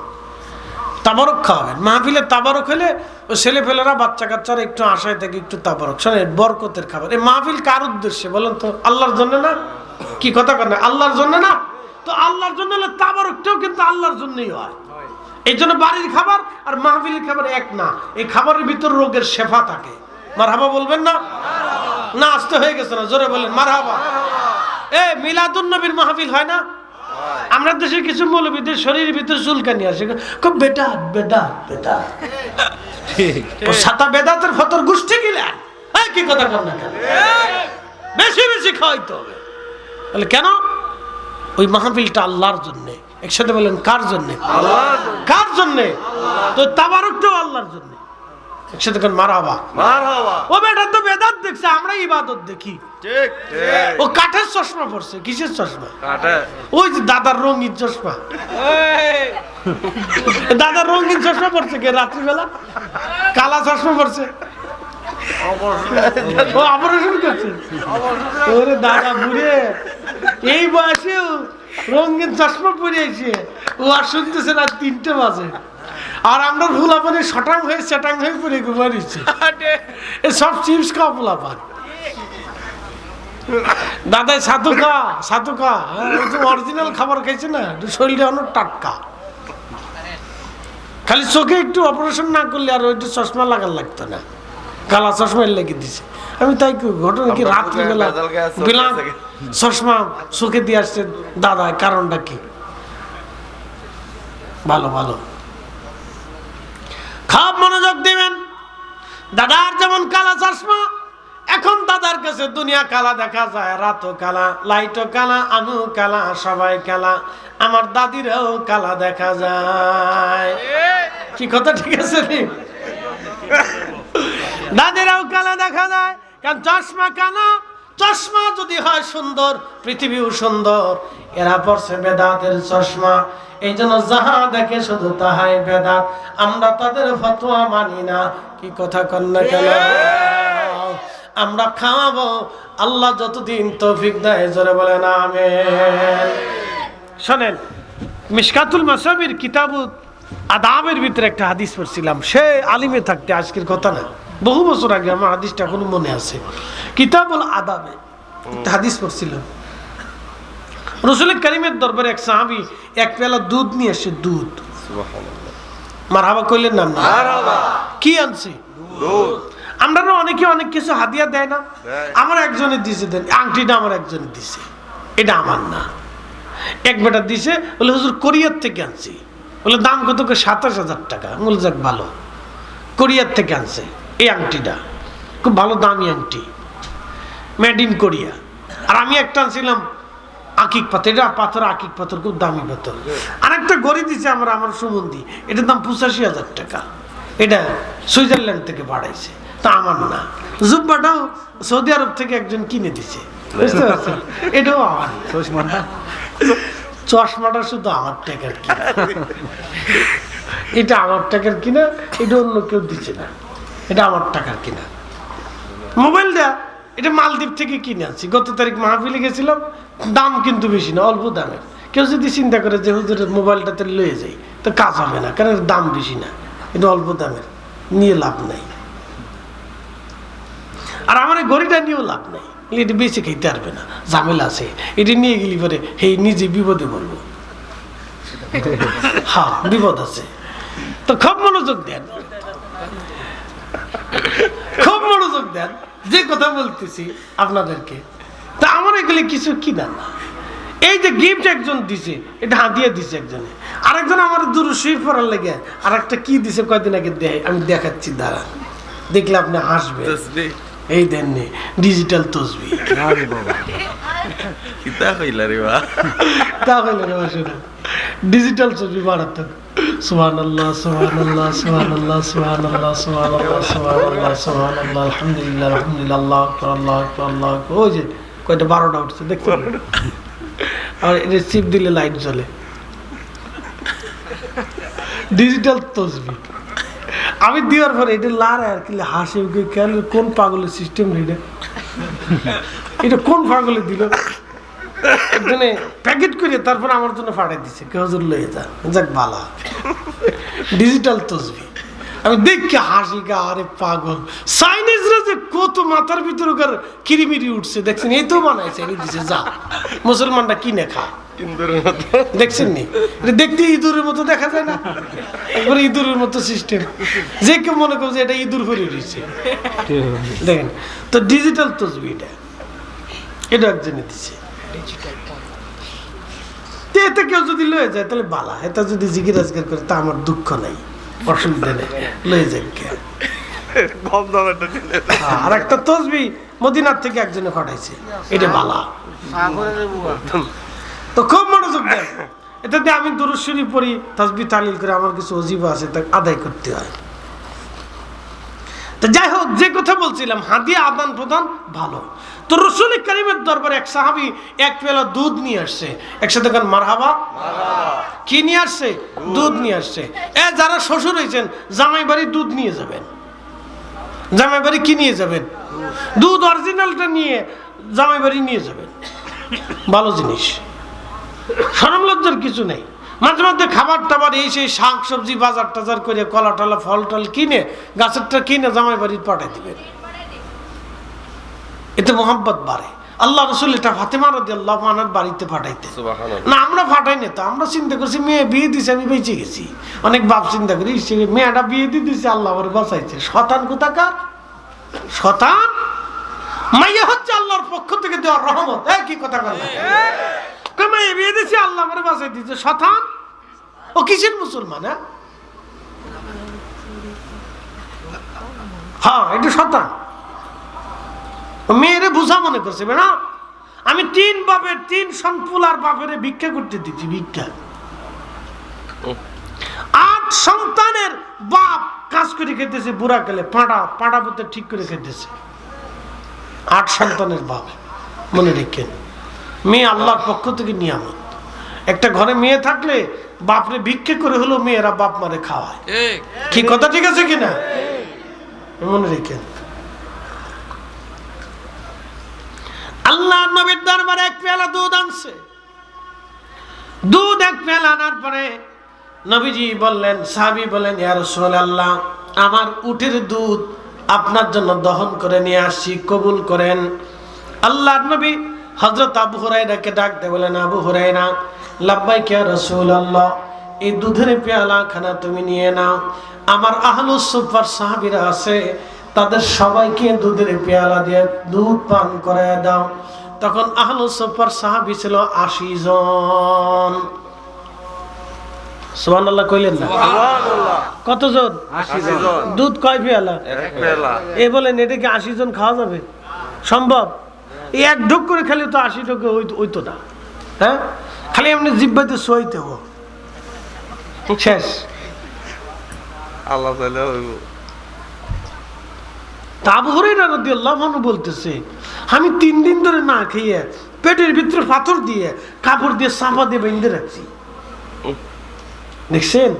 তাবারক খাওয়াবেন। মাহফিলে তাবারক হলে ওই ছেলেপেলেরা বাচ্চা কাচ্চারা একটু আশায় থাকে, একটু তাবারক। শোনেন, বরকতের খাবার। এই মাহফিল কার উদ্দেশ্যে বলেন তো? আল্লাহর জন্য না? কি কথা করেন? আল্লাহর জন্য না? তো আল্লাহর জন্য হলে তাবারকটাও কিন্তু আল্লাহর জন্যই হয়। এই জন্য বাড়ির খাবার আর মাহফিলের খাবার এক না, এই খাবারের ভিতর রোগের শেফা থাকে। মারহাবা বলবেন না? না আসতে হয়ে গেছে না, জোরে বলেন মারহাবা। এ মিলাদুন নবীর মাহফিল হয় না? আমরা দেশের কিছু মৌলবীদের শরীরের ভিতরে চুলকানি আসে, খুব বেদাত বেদাত বেদাত, সাতা বেদাতের ফতর গোষ্ঠী গিলা। কি কথা কর না, কেন বেশি বেশি খাওয়াইতে হবে? তাহলে কেন? ওই মাহফিলটা আল্লাহর জন্য, একসাথে বলেন কার জন্য? আল্লাহর কার জন্য? তো তাবারক তো আল্লাহর জন্য। একসাথে কোন মারহাবা। মারহাবা। ও বেটা তো বেদাত দেখছে, আমরা ইবাদত দেখি। ঠিক ঠিক। ও কাঠের চশমা পড়ছে। কিসের চশমা? কাটে। ওই যে দাদার রঙিন চশমা। দাদার রঙিন চশমা পড়ছে কে রাত্রিবেলা? কালা চশমা পড়ছে। ও অপারেশন করছে। ওরে দাদা বুড়ে এই বয়সেও রঙিন চশমা পরে এসে ও আর শুনতেছে না 3টে বাজে, আর আমরা ভুলাপানে শটাং হয়ে সেটাং হয়ে পরে ঘুমাইছি। এ সব চিপস খাওয়া ভুলাপান। দাদা সাধু খা, সাধু খা, অরিজিনাল খাবার খাইছে না, শরীরে অনেক টাটকা। খালি চোখে একটু অপারেশন না করলে আর ওইটা চশমা লাগার লাগতো না, কালা চশমা লেগে দিছে। আমি তাই ঘটনা কি রাত্রিবেলা বিলাম চশমা চোখে দিয়ে আসছে দাদা, কারণটা কি? ভালো ভালো খাপ মনোযোগ দিবেন। দাদার যেমন কালা চশমা, এখন দাদার কাছে দুনিয়া কালা দেখা যায়, রাতও কালা, লাইটও কালা, আমিও কালা, সবাই কালা, আমার দাদিরাও কালা দেখা যায়। কি কথা ঠিক আছে? দাদিরাও কালা দেখা যায়, কারণ চশমা কালা। চশমা যদি হয় সুন্দর, পৃথিবীও সুন্দর। এরা পড়ছে বেদাতের চশমা, এই জন্য যাহা দেখে শুধু তাহাই বেদাত। আমরা তাদের ফতোয়া মানি না। কি কথা কন না কেন? আমরা খাওয়াবো, আল্লাহ যতদিন তৌফিক দেয়, জোরে বলেন আমিন। শোনেন, মিশকাতুল মাসাবির কিতাবুত আদাবের ভিতরে একটা হাদিস পড়ছিলাম, সে আলিমে থাকতে, আজকের কথা না, বহু বছর আগে, আমার হাদিসটা এখনো মনে আছে। কিতাবুল আদাবে একটা হাদিস পড়ছিলাম। রাসূল কারীমের দরবারে এক সাহাবী এক পেয়ালা দুধ নিয়ে আসে। দুধ, মারহাবা কইলেন না? মারহাবা। কি আনছে? দুধ। আমরা অনেকে অনেক কিছু হাদিয়া দেয় না? আমার একজনের দিছে, দেন আংটিটা আমার একজনের দিছে, এটা আমার না। এক বেটা দিছে, বলে হুজুর কোরিয়ার থেকে আনছি। বলে দাম কত? 27,000 টাকা। বলে যাক ভালো, কোরিয়ার থেকে আনছে এই আংটিটা, খুব ভালো দামি আংটি, মেড ইন কোরিয়া। আর আমি একটা আনছিলাম আকিক পাথর, এটা পাথর আকিক পাথর, খুব দামি পাথর। আরেকটা গড়ি দিছে আমার সুমন্দি, এটার দাম 85,000 টাকা, এটা সুইজারল্যান্ড থেকে পাঠাইছে, তা আমার না। জুব্বাটাও সৌদি আরব থেকে একজন কিনে দিছে, বুঝতে পারছেন? এটাও আমার। চশমাটা শুধু আমার টাকার কিনা, এটা আমার টাকার কিনা, এটা অন্য কেউ দিচ্ছে না, এটা আমার টাকার কিনা। মোবাইলটা এটা মালদ্বীপ থেকে কিনে আনছি, গত তারিখ মাহফিলে গেছিলাম, দাম কিন্তু বেশি না, অল্প দামের। কেউ যদি চিন্তা করে যে হুজুরের মোবাইলটাতে লয়ে যাই, তো কাজ হবে না, কারণ দাম বেশি না, এটা অল্প দামের, নিয়ে লাভ নাই। আর আমার এই ঘড়িটা নিয়েও লাভ নাই, এটা বেশি খেতে পারবে না, ঝামেলা আছে। এটা নিয়ে গেলি পরে হে নিজে বিপদে বলবো। হ্যাঁ, বিপদ আছে। তো খুব মনোযোগ দেন, খুব মনোযোগ দেন যে কথা বলতেছি আপনাদেরকে। তা আমার এগুলি কিছু কিনা না। এই যে গিফট একজন দিছে, এটা হাতিয়ে দিছে একজনে, আরেকজন আমার দুরূদ শরীফ পড়ার লেগে আর একটা কি দিছে কয়দিন আগে, দেয় আমি দেখাচ্ছি, দাঁড়া, দেখলে আপনি হাসবেন। এই দেননি ডিজিটাল তসবি। ডিজিটাল তসবি মারাত্মক। সুবহানাল্লাহ, সুবহানাল্লাহ, সুবহানাল্লাহ, সুবহানাল্লাহ, সুবহানাল্লাহ, সুবহানাল্লাহ, সুবহানাল্লাহ, আলহামদুলিল্লাহ, আলহামদুলিল্লাহ, আল্লাহু আকবার, আল্লাহু আকবার, আল্লাহু আকবার। ওই যে কয়টা 12টা উঠছে দেখছেন? আর এটা চিপ দিলে লাইট জ্বলে। ডিজিটাল তসবি আমি দেওয়ার পরে এটা লারে আর কি হাসে, কোন পাগলের সিস্টেম এটা, এটা কোন পাগলে দিল? একজনে প্যাকেট করে তারপর আমার জন্য পাঠিয়ে দিচ্ছে, কে হুজুর লয়ে যা, যাক বালা। ডিজিটাল তসবি আমি দেখি হাসি গা, আরে পাগল। চাইনিজরা যে কত মাথার ভিতরে কিরিমিরি উঠছে দেখছেন, এই তো বানাইছে, এই দিছে, যা মুসলমানরা কিনে খা। দেখছেন নি? দেখতে ইঁদুরের মতো দেখা যায় না? একবার ইঁদুরের মতো সিস্টেম, যে কেউ মনে করছে এটা ইঁদুর ভরে দিচ্ছে, দেখেন তো। ডিজিটাল তসবি এটা একজনে দিচ্ছে। এতে কেউ যদি লয়ে যায় তাহলে বালা, এটা যদি জিকির আজগার করে তা আমার দুঃখ নাই, অসুবিধা নেই, লয়ে যায়। আর একটা তসবি মদিনার থেকে একজনে পাঠাইছে, এটা বালা। তো খুব মনোযোগ দেন, এটাতে আমি দুরূদ শরীফ পড়ি, তাসবিহ তাহলিল করে আমার কিছু ওজিফা আছে তা আদায় করতে হয়। তো যাই হোক, যে কথা বলছিলাম, হাদিয়া আদান প্রদান ভালো। তো রাসূল কারীমের দরবারে এক সাহাবী এক পেয়ালা দুধ নিয়ে আসছে। একসাথে কান মারহাবা, কি নিয়ে আসছে? দুধ নিয়ে আসছে। যারা শ্বশুর হয়েছেন জামাই বাড়ি দুধ নিয়ে যাবেন। জামাই বাড়ি কি নিয়ে যাবেন? দুধ অরিজিনালটা নিয়ে জামাই বাড়ি নিয়ে যাবেন, ভালো জিনিস, শরম লজ্জার কিছু নেই। মাঝে মধ্যে খাবার টাবার এই সেই শাক সবজি বাজার টাজার করে কলা টলা ফল টল কিনে গাছেরটা কিনে জামাই বাড়ি পাঠাই দিবেন, এতে মোহাম্মত বাড়ে। আল্লাহ রসুল এটা ফাতেমা রাদিয়াল্লাহু আনহার বাড়িতে পাঠাইতে না, আমরা ফাটাই না। তো আমরা চিন্তা করছি মেয়ে বিয়ে দিছে আমি বেঁচে গেছি। অনেক বাপ চিন্তা করি মেয়েটা বিয়ে দিয়ে দিচ্ছে, আল্লাহ আমার বাঁচাইছে। শতান কোথাকার শতান, মাইয়া হচ্ছে আল্লাহর পক্ষ থেকে দেওয়ার রহমত। কি কথা বলে, মেয়ে বিয়ে দিচ্ছে আল্লাহ আমার বাঁচাই দিচ্ছে। শতান ও কিসের মুসলমান? হ্যাঁ, এটা শতান। মেয়েরে বুঝা মনে করছে না, আমি 3 বাপের 3 সন্তুলার বাপের ভিক্ষা করতে দিচ্ছি, ভিক্ষা। 8 সন্তানের বাপ কাজ করে খেতেছে, বুড়া কালে পাড়া পথে ঠিক করে খেতেছে। 8 সন্তানের বাপ, মনে রেখেন। মেয়ে আল্লাহর পক্ষ থেকে নিয়ামত। একটা ঘরে মেয়ে থাকলে বাপরে ভিক্ষা করে হলো মেয়েরা বাপ মারে খাওয়ায়। কি কথা ঠিক আছে কিনা? মনে রেখেন। আল্লাহ নবীর দরবারে এক পেয়ালা দুধ আনছে। দুধ এক পেয়ালা আনার পরে নবীজি বললেন, সাহাবী বলেন, ইয়া রাসূলুল্লাহ, আমার উটের দুধ আপনার জন্য দহন করে নিয়ে আসছি, কবুল করেন। আল্লাহর নবী হযরত আবু হুরায়রাকে ডাক দিয়ে বলেন, আবু হুরায়রা, লাব্বাইক ইয়া রাসূলুল্লাহ, এই দুধের পেয়ালা খানা তুমি নিয়ে নাও। আমার আহলুস সুফার সাহাবীরা আছে, তাদের সবাইকে দুধের পেয়ালা দিয়ে দুধ পান করায় দাও। তখন আহলুস সুফার সাহাবী ছিল 80 জন। সুবহানাল্লাহ কইলেন না? সুবহানাল্লাহ। কতজন? 80 জন। দুধ কয় পেয়ালা? এক পেয়ালা। এই বলেন, এটা কি 80 জন খাওয়া যাবে? সম্ভব? এই এক ঢোক করে খেলে তো 80 ঢোকে হইতো না। হ্যাঁ, খালি এমনি জিহ্বাতে সইতে হো, শেষ। আল্লাহ তাআলা হইব। আবু হুরায়রা রাদিয়াল্লাহু আনহু বলতেছে, আমি 3 দিন ধরে না খেয়ে পেটের ভিতরে পাথর দিয়ে কাপড় দিয়ে চাপা দিয়ে বেঁধে রাখছি। দেখছেন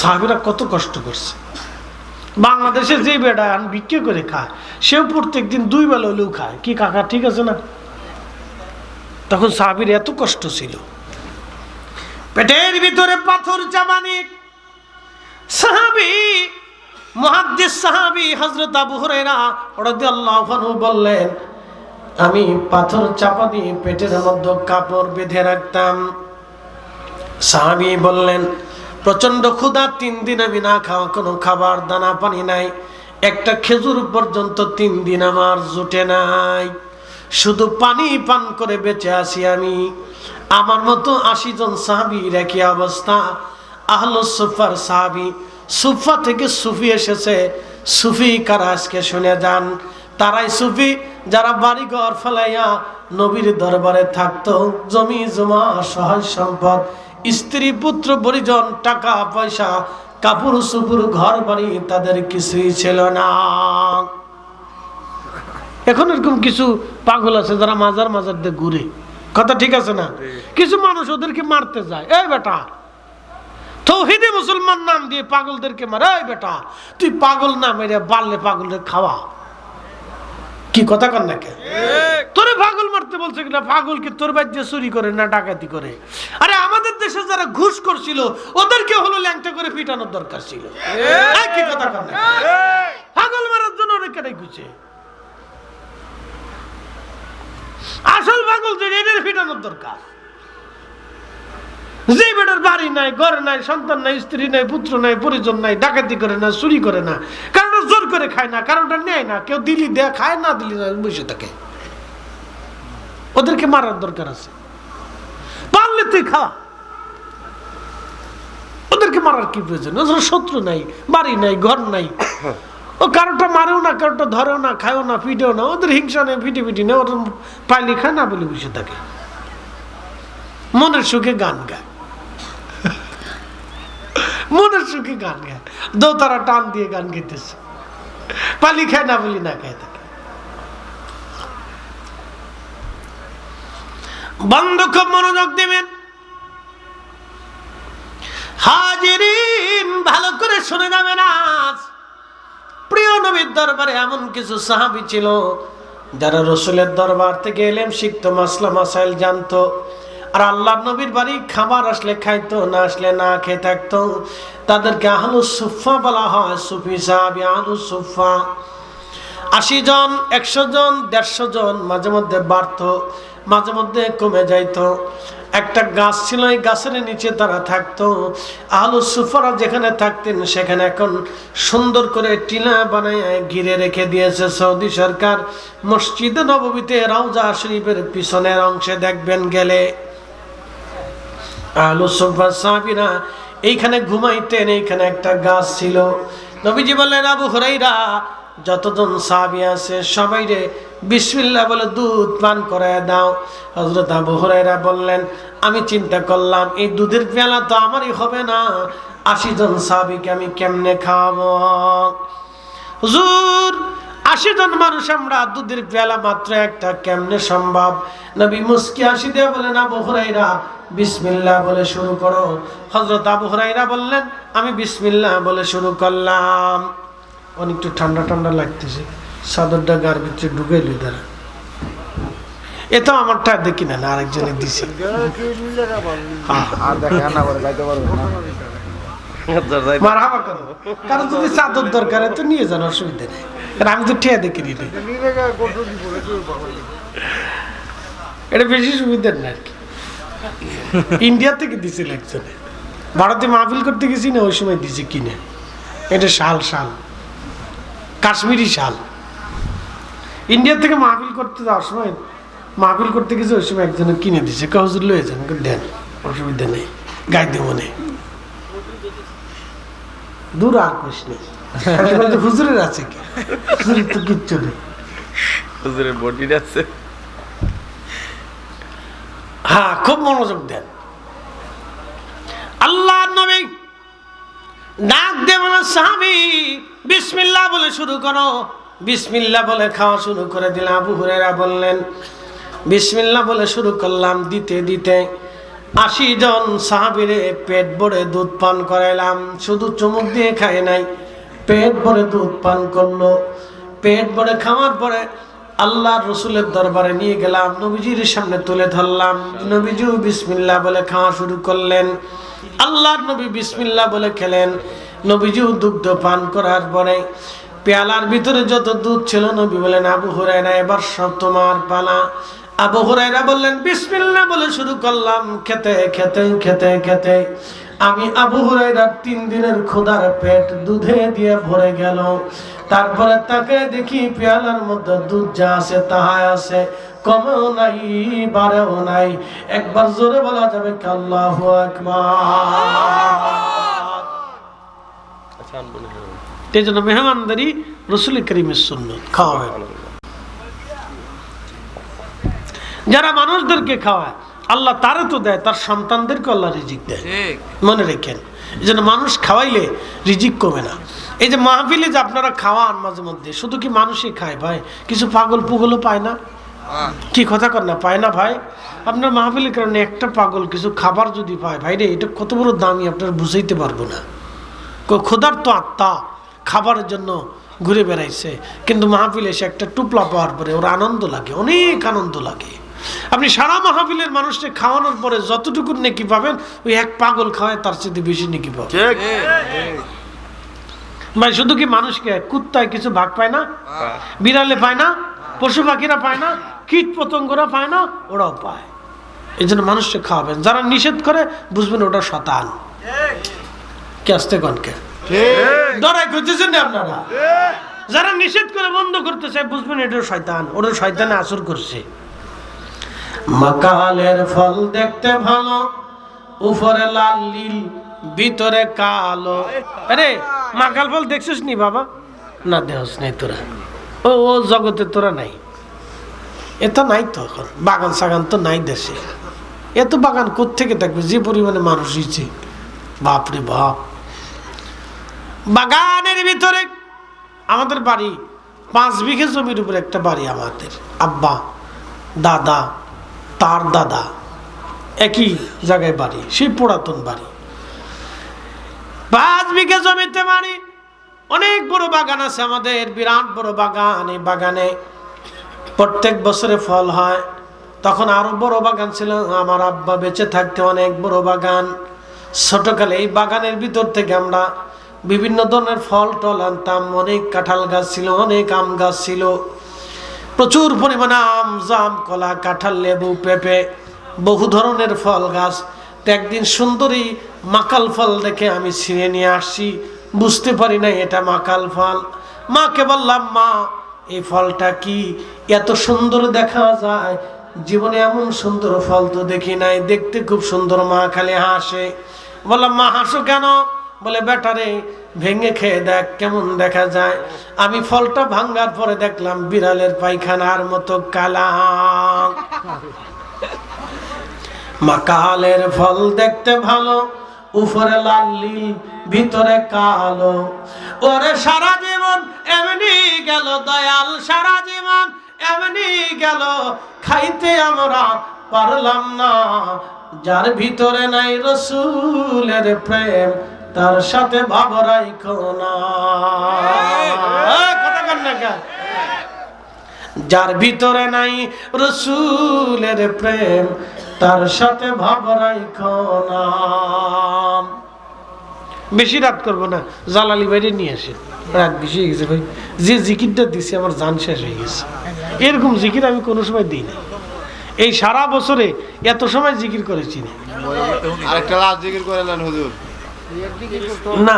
সাহাবীরা কত কষ্ট করছে। বাংলাদেশে যে বেড়া ভিক্ষা করে খায়, সেও প্রত্যেকদিন 2 বেলা হলেও খায়। কি কাকা ঠিক আছে না? তখন সাহাবীর এত কষ্ট ছিল, পেটের ভিতরে পাথর চাবানি। সাহাবী, মুহাদ্দিস সাহাবী হযরত আবু হুরায়রা রাদিয়াল্লাহু আনহু বললেন, আমি পাথর চাপা দিয়ে পেটের মধ্যে কাপড় বেঁধে রাখতাম। সাহাবী বললেন, প্রচন্ড ক্ষুধা, 3 দিন আমি না খাওয়া, কোনো খাবার দানা পানি নাই, একটা খেজুর পর্যন্ত 3 দিন আমার জুটে নাই, শুধু পানি পান করে বেঁচে আছি আমি। আমার মতো 80 জন সাহাবীর একই অবস্থা। আহলুস সুফার সাহাবী, সুফা থেকে সুফি এসেছে। সুফি কারা আজকে শুনে যান। তারাই সুফি যারা বাড়িঘর ফেলাইয়া নবীর দরবারে থাকতো, জমি জমা সহায় সম্পদ, স্ত্রী পুত্র পরিজন, টাকা পয়সা, কাপড় চোপড়, ঘর বাড়ি তাদের কিছুই ছিল না। এখন এরকম কিছু পাগল আছে যারা মাজার মাজার দিয়ে ঘুরে। কথা ঠিক আছে না? কিছু মানুষ ওদেরকে মারতে যায়। এই বেটা, তৌহিদি মুসলমান নাম দিয়ে পাগলদেরকে মারে। এই বেটা, তুই পাগল না মেরে বাড়লে পাগলের খাওয়া। কি কথা কর না? কে তোরে পাগল মারতে বলছে কিনা? পাগল কি তোর বাড়িতে চুরি করে না ডাকাতি করে? আরে আমাদের দেশে যারা ঘুষ করছিল ওদেরকে হলো ল্যাংটা করে পিটানোর দরকার ছিল। কি কথা কর না? পাগল মারার জন্য ওরা কেন ঘুষে? আসল পাগল যে এদের পিটানোর দরকার। যে বেটার বাড়ি নাই, ঘর নাই, সন্তান নাই, স্ত্রী নাই, পুত্র নাই, পরিজন নাই, ডাকাতি করে না, চুরি করে না, কারণ জোর করে খায় না, কারণটা নেয় না, কেউ দিলি দেয়া খায়, না দিলি না বসে থাকে, ওদেরকে মারার দরকার আছে। পারলে তুই খা, ওদেরকে মারার কি প্রয়োজন? শত্রু নাই, বাড়ি নাই, ঘর নাই, ও কারোটা মারেও না, কারোটা ধরেও না, খায়ও না, পিটেও না, ওদের হিংসা নেই, পিটি নেই, ওরা পাইলে খায়, না বলে বসে থাকে, মনের সুখে গান গায়। মনের সুখে গান গায়, দোতারা টান দিয়ে গান গাইতেছে, পালি খায় না বলি না খায় থাকে। বন্ধু খুব মনোযোগ দিবেন, হাজিরিন ভালো করে শুনে যাবেন। আজ প্রিয় নবীর দরবারে এমন কিছু সাহাবী ছিল যারা রসুলের দরবার থেকে এলেম শিখতো, মাসলা মাসাইল জানতো, আর আল্লাহ নবীর বাড়ি খাবার আসলে খাইতো, না আসলে না খেয়ে থাকতো। তাদেরকে আহলুস সুফা বলা হয়, সুফি সাহাবী আহলুস সুফা। 80 জন, 100 জন, 150 জন, মাঝে মধ্যে বাড়তো, মাঝে মধ্যে কমে যাইতো। একটা গাছ ছিল, এই গাছের নিচে তারা থাকতো। আহলুস সুফারা যেখানে থাকতেন সেখানে এখন সুন্দর করে টিলা বানায় ঘিরে রেখে দিয়েছে সৌদি সরকার। মসজিদে নববীতে রওজা শরীফের পিছনের অংশে দেখবেন গেলে আহলুস সুফা সাহাবীরা এইখানে ঘুমাইতেন। এইখানে একটা গাছ ছিল। নবীজি বললেন, আবু হুরায়রা, যতজন সাহাবী আছে সবাইরে বিসমিল্লাহ বলে দুধ পান করায় দাও। হযরত আবু হুরায়রা বললেন, আমি চিন্তা করলাম এই দুধের পেয়ালা তো আমারই হবে না, 80 জন সাহাবীকে আমি কেমনে খাওয়াবো? হুজুর, 80 জন মানুষ আমরা, দুধের পেয়ালা মাত্র একটা, কেমনে সম্ভব? নবী মুস্কি হাসি দিয়ে বলেন, আবু হুরায়রা বিসমিল্লাহ বলে শুরু করো। হযরত আবু হুরায়রা বললেন, আমি বিসমিল্লাহ বলে শুরু করলাম। অনেকটু ঠান্ডা ঠান্ডা লাগতেছে, চাদরটা গার ভিতরে ঢুকাইলি দাঁড়া। এতো আমারটা দেখি না, আরেকজনে দিছে। মারহাবা করো, কারণ যদি চাদর দরকার তো নিয়ে যান, অসুবিধা নেই। আমি তো ঠিয়া দেখি নিলে এটা বেশি সুবিধার না আর কি। ইন্ডিয়া থেকে দিছিল একজনে, ভারতে মাহফিল করতে গেছি না, ওই সময় দিছে কিনে। এটা শাল, শাল কাশ্মীরি শাল। ইন্ডিয়া থেকে মাহফিল করতে যাওয়ার সময়, মাহফিল করতে গেছে ওই সময় একজনে কিনে দিছে, হুজুর লয়ে যান, দেন, অসুবিধা নেই, গাইতে মনে দূর আর কইস নেই। হুজুরের আছে কি? হুজুরের তো কিচ্ছু নেই, হুজুরের বডি আছে। হ্যাঁ, খুব মনোযোগ দেন। আল্লাহর নবী ডাক দিয়ে বলেন, সাহাবী বিসমিল্লাহ বলে শুরু করো। বিসমিল্লাহ বলে খাওয়া শুরু করে দিলাম। আবু হুরায়রা বললেন, বিসমিল্লাহ বলে শুরু করলাম, দিতে দিতে 80 জন সাহাবীরে পেট ভরে দুধ পান করাইলাম। শুধু চুমুক দিয়ে খায় নাই, পেট ভরে দুধ পান করলো। পেট ভরে খাওয়ার পরে আল্লাহর রসুলের দরবারে নিয়ে গেলাম, নবীজির সামনে তুলে ধরলাম। নবীজিও বিসমিল্লাহ বলে খাওয়া শুরু করলেন। আল্লাহর নবী বিসমিল্লাহ বলে খেলেন। নবীজিও দুগ্ধ পান করার পরে পেয়ালার ভিতরে যত দুধ ছিল, নবী বলেন, আবু হুরায়রা এবার সব তোমার পালা। আবু হুরায়রা বললেন, বিসমিল্লাহ বলে শুরু করলাম। খেতে খেতে খেতে খেতে আমি আবু হুরায়রার 3 দিনের ক্ষুধার পেট দুধে দিয়ে ভরে গেল। তারপরে তাকে দেখি পেয়ালার মধ্যে দুধ যা আছে তাহাই আছে, কমেও নাই বাড়েও নাই। একবার জোরে বলা যাবে আল্লাহু আকবার। এই জন্য মেহমানদারি রাসূল করিমের সুন্নাত, খাওয়া হয়। যারা মানুষদেরকে খাওয়ায় আল্লাহ তারে তো দেয়, তার সন্তানদেরকে আল্লাহ রিজিক দেয়, মনে রেখেন। এই জন্য মানুষ খাওয়াইলে রিজিক কমে না। এই যে মাহফিলে যে আপনারা খাওয়ান মাঝে মধ্যে, শুধু কি মানুষই খায় ভাই? কিছু পাগল পুগলও পায় না? কি কথা কর না, পায় না ভাই? আপনার মাহফিলের কারণে একটা পাগল কিছু খাবার যদি পায়, ভাই রে, এটা কত বড় দামি আপনারা বুঝাইতে পারবো না। খোদার তো আত্মা খাবারের জন্য ঘুরে বেড়াইছে, কিন্তু মাহফিলে এসে একটা টুপলা পাওয়ার পরে ওর আনন্দ লাগে, অনেক আনন্দ লাগে। আপনি সারা মাহফিলের মানুষকে খাওয়ানোর পরে যতটুকু নেকি পাবেন, ওই এক পাগল খাওয়ায় তার চেয়ে বেশি নেকি পাবেন ভাই। শুধু কি মানুষকে, কুত্তায় কিছু ভাগ পায় না, বিড়ালে পায় না, পশু পাখিরা পায় না, কীট পতঙ্গরা পায় না, ওরাও পায়। এই জন্য মানুষকে খাওয়াবেন। যারা নিষেধ করে বুঝবেন ওটা শয়তান। কে আসতে কনকে ডরাই করতেছেন না আপনারা? যারা নিষেধ করে বন্ধ করতে চায় বুঝবেন এটা শয়তান, ওরা শয়তানে আসর করছে। মাকালের ফল দেখতে ভালো, উপরে লাল নীল ভিতরে কালো। আরে মাকাল ফল দেখছিস নি বাবা? না দেহস নাই তোরা, ও ও জগতে তোরা নাই, এত নাই তো। এখন বাগান সাগান তো নাই দেশে, এত বাগান কোত্থেকে থাকবে? যে পরিমাণে মানুষ হয়েছে, বাপরে বাপ। বাগানের ভিতরে আমাদের বাড়ি, 5 বিঘে জমির উপরে একটা বাড়ি। আমাদের আব্বা দাদা তার দাদা একই জায়গায় বাড়ি, সেই পুরাতন বাড়ি। 5 বিঘে জমিতে বাড়ি, অনেক বড় বাগান আছে আমাদের, বিরাট বড় বাগান। এই বাগানে প্রত্যেক বছরে ফল হয়। তখন আরো বড় বাগান ছিল, আমার আব্বা বেঁচে থাকতে অনেক বড় বাগান। ছোটকালে এই বাগানের ভিতর থেকে আমরা বিভিন্ন ধরনের ফল টল আনতাম। অনেক কাঁঠাল গাছ ছিল, অনেক আম গাছ ছিল, প্রচুর পরিমাণে আম জাম কলা কাঁঠাল লেবু পেঁপে বহু ধরনের ফল গাছ। তো একদিন সুন্দরী মাকাল ফল দেখে আমি ছিঁড়ে নিয়ে আসছি, বুঝতে পারি না এটা মাকাল ফল। মাকে বললাম, মা এই ফলটা কি এত সুন্দর দেখা যায়, জীবনে এমন সুন্দর ফল তো দেখি নাই, দেখতে খুব সুন্দর। মা খালি হাসে। বললাম, মা হাসো কেন? বলে, বেটারে ভেঙে খেয়ে দেখ কেমন দেখা যায়। আমি ফলটা ভাঙ্গার পরে দেখলাম বিড়ালের পায়খানার মতো কালা। মাকালের ফল দেখতে ভালো, উপরে লাল নীল ভিতরে কালো। ওরে সারা জীবন এমনি গেল দয়াল, সারা জীবন এমনি গেল, খাইতে আমরা পারলাম না। যার ভিতরে নাই রসুলের প্রেম, তার সাথে ভাব রাইখো না। কথা বল না কেন? যার ভিতরে নাই রসুলের প্রেম, তার সাথে ভাব রাইখো না। বেশি রাত করবো না, জালালি বাইরে নিয়ে আসেন। রাত বেশি হয়ে গেছে ভাই, যে জিকিরটা দিছি আমার জান শেষ হয়ে গেছে। এরকম জিকির আমি কোনো সময় দিই না। এই সারা বছরে এত সময় জিকির করেছি না। আরেকটা লাস্ট জিকির করেলেন হুজুর না,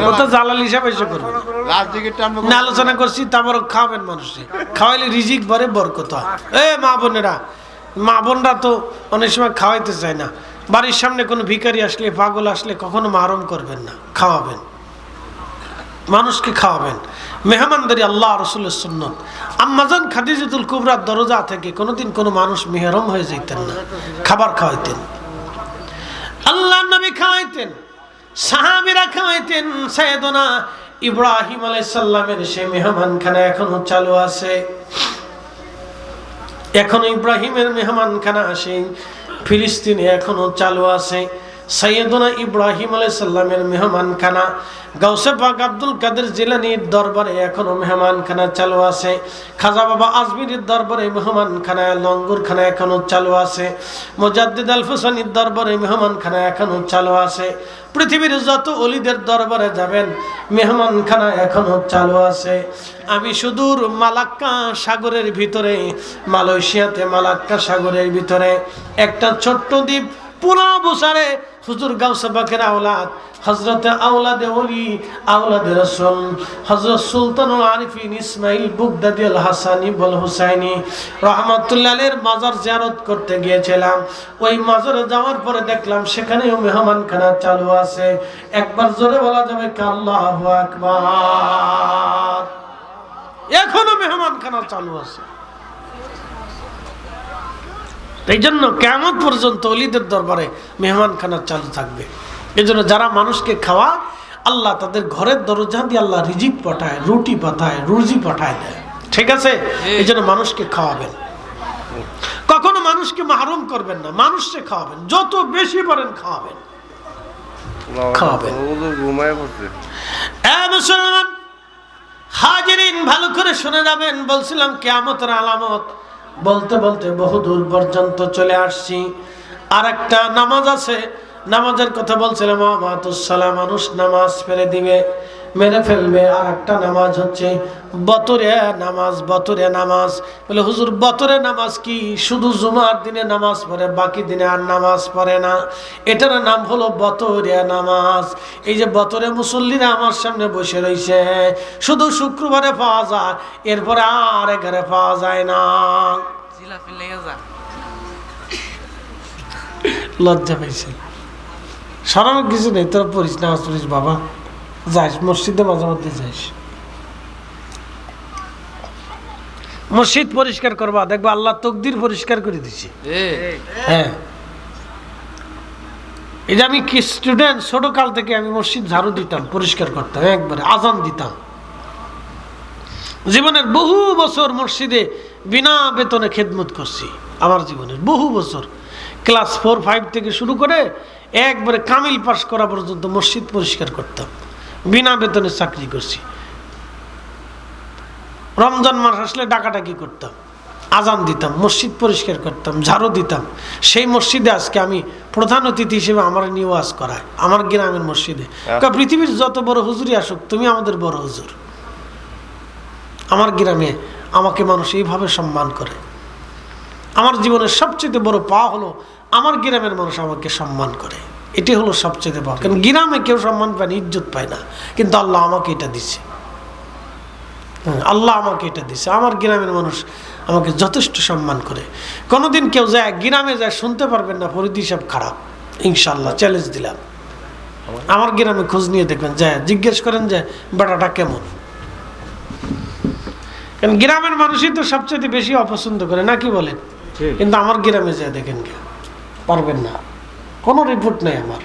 ওটা জালাল হিসাবে এসে করবো। লাস্ট জিকিরটা আমরা না আলোচনা করছি, তারপর খাওয়াবেন মানুষে, খাওয়াইলে রিজিক ভরে বরকত হয়। এ মা বোনেরা, মা বোনরা তো অনেক সময় খাওয়াইতে চায় না। বাড়ির সামনে কোনো ভিখারি আসলে পাগল আসলে কখনো মারণ করবেন না, খাওয়াবেন, মানুষকে খাওয়াবেন। মেহমানদারি আল্লাহ রসুলের সুন্নত। আম্মাজান খাদিজাতুল কুবরার দরজা থেকে কোনোদিন কোনো মানুষ মেহরম হয়ে যেতেন না, খাবার খাওয়াইতেন। আল্লাহ নবী খাওয়াইতেন, সাহাবীরা খাওয়াইতেন। সাইয়েদনা ইব্রাহিম আলাইহিস সালামের সেই মেহমানখানা এখনো চালু আছে। এখনো ইব্রাহিমের মেহমানখানা আসে ফিলিস্তিনে, এখনো চালু আছে। সাইয়েদনা ইব্রাহিম আলাইহিস সালামের মেহমানখানা গাউসে পাক আব্দুল কাদের জিলানীর দরবারে এখনো মেহমানখানা চালু আছে। খাজা বাবা আজমিরের দরবারে মেহমানখানা লঙ্গরখানা এখনো চালু আছে। মুজাদ্দিদ আল ফুসানির দরবারে মেহমানখানা এখনো চালু আছে। পৃথিবীর যত ওলিদের দরবারে যাবেন মেহমানখানা এখনো চালু আছে। আমি সুদূর মালাক্কা সাগরের ভিতরে, মালয়েশিয়াতে মালাক্কা সাগরের ভিতরে একটা ছোট্ট দ্বীপ পুরা বছরে হুজুর গাউসে পাকের আওলাদ হযরতে আওলাদে ওলি আওলাদে রাসূল হযরত সুলতানুল আরিফিন ইসমাইল বুগদাদি আল হাসানি বল হুসাইনি রাহমাতুল্লাহ আলাইহির মাজার জিয়ারত করতে গিয়েছিলাম। ওই মাজারে যাওয়ার পরে দেখলাম সেখানেও মেহমানখানা চালু আছে। একবার জোরে বলা যাবে কি আল্লাহু আকবার। এখনো মেহমানখানা চালু আছে। এই জন্য কিয়ামত পর্যন্ত ওলিদের দরবারে মেহমানখানা চালু থাকবে। এই জন্য যারা মানুষকে খাওয়ায় আল্লাহ তাদের ঘরের দরজা দিয়ে আল্লাহ রিজিক পাঠায়, রুটি পাঠায়, রুজি পাঠায় দেয়। ঠিক আছে? এই জন্য মানুষকে খাওয়াবেন, কখনো মানুষকে মাহরুম করবেন না, মানুষকে খাওয়াবেন, যত বেশি পারেন খাওয়াবেন। খাওয়াবেন। মুসলমান হাজিরিন, ভালো করে শুনে যাবেন। বলছিলাম কিয়ামতের আলামত বলতে বলতে বহু দূর পর্যন্ত চলে আসছি। আর একটা নামাজ আছে, নামাজের কথা বলছিলাম। আমাতুসসালাম, মানুষ নামাজ ফেলে দিবে, মেরে ফেলবে। আর একটা নামাজ হচ্ছে বতরে নামাজ। বতরে নামাজ বলে, হুজুর বতরে নামাজ কি? শুধু জুমার দিনে নামাজ পড়ে, বাকি দিনে আর নামাজ পড়ে না। এটার নাম হলো বতরে নামাজ। এই যে বতরে মুসল্লিরা আমার সামনে বসে রয়েছে, শুধু শুক্রবারে পাওয়া যায়, এরপরে আর এখানে পাওয়া যায় না। লজ্জা পাইছে, সরানোর কিছু নেই। তোরা পড়িস, নামাজ পড়িস বাবা, যাইস মসজিদে মাঝে মধ্যে যাইস। মসজিদ পরিষ্কার করবা, দেখবা আল্লাহ তকদির পরিষ্কার করে দিচ্ছে। হ্যাঁ, এই যে আমি কি স্টুডেন্ট, ছোটকাল থেকে আমি মসজিদ ঝাড়ু দিতাম, পরিষ্কার করতাম, একবারে আজান দিতাম। জীবনের বহু বছর মসজিদে বিনা বেতনে খেদমত করছি। আমার জীবনের বহু বছর, ক্লাস 4-5 থেকে শুরু করে একবারে কামিল পাস করা পর্যন্ত মসজিদ পরিষ্কার করতাম, বিনা বেতনে চাকরি করছি। রমজান মাস আসলে ডাকাডাকি করতাম, আজান দিতাম, মসজিদ পরিষ্কার করতাম, ঝাড়ু দিতাম। সেই মসজিদে আজকে আমি প্রধান অতিথি হিসেবে আমার নিয়ে ওয়াজ করায়, আমার গ্রামের মসজিদে। পৃথিবীর যত বড় হুজুরই আসুক, তুমি আমাদের বড় হুজুর। আমার গ্রামে আমাকে মানুষ এইভাবে সম্মান করে। আমার জীবনের সবচেয়ে বড় পাওয়া হলো আমার গ্রামের মানুষ আমাকে সম্মান করে। এটি হলো সবচেয়ে পাওয়া। কারণ গ্রামে কেউ সম্মান পায় না, ইজ্জত পায় না, কিন্তু আল্লাহ আমাকে এটা দিচ্ছে। আল্লাহ আমাকে এটা দিচ্ছে। আমার গ্রামের মানুষ আমাকে যথেষ্ট সম্মান করে। কোনোদিন কেউ যায় গ্রামে যায় শুনতে পারবেন না ফরিদ সাহেব খারাপ। ইনশাল্লাহ চ্যালেঞ্জ দিলাম, আমার গ্রামে খোঁজ নিয়ে দেখবেন, যায় জিজ্ঞেস করেন যে বেটাটা কেমন। কারণ গ্রামের মানুষই তো সবচেয়ে বেশি অপছন্দ করে, নাকি বলেন? কিন্তু আমার গ্রামে যায় দেখেন কে পারবেন না, কোনো রিপোর্ট নেই আমার।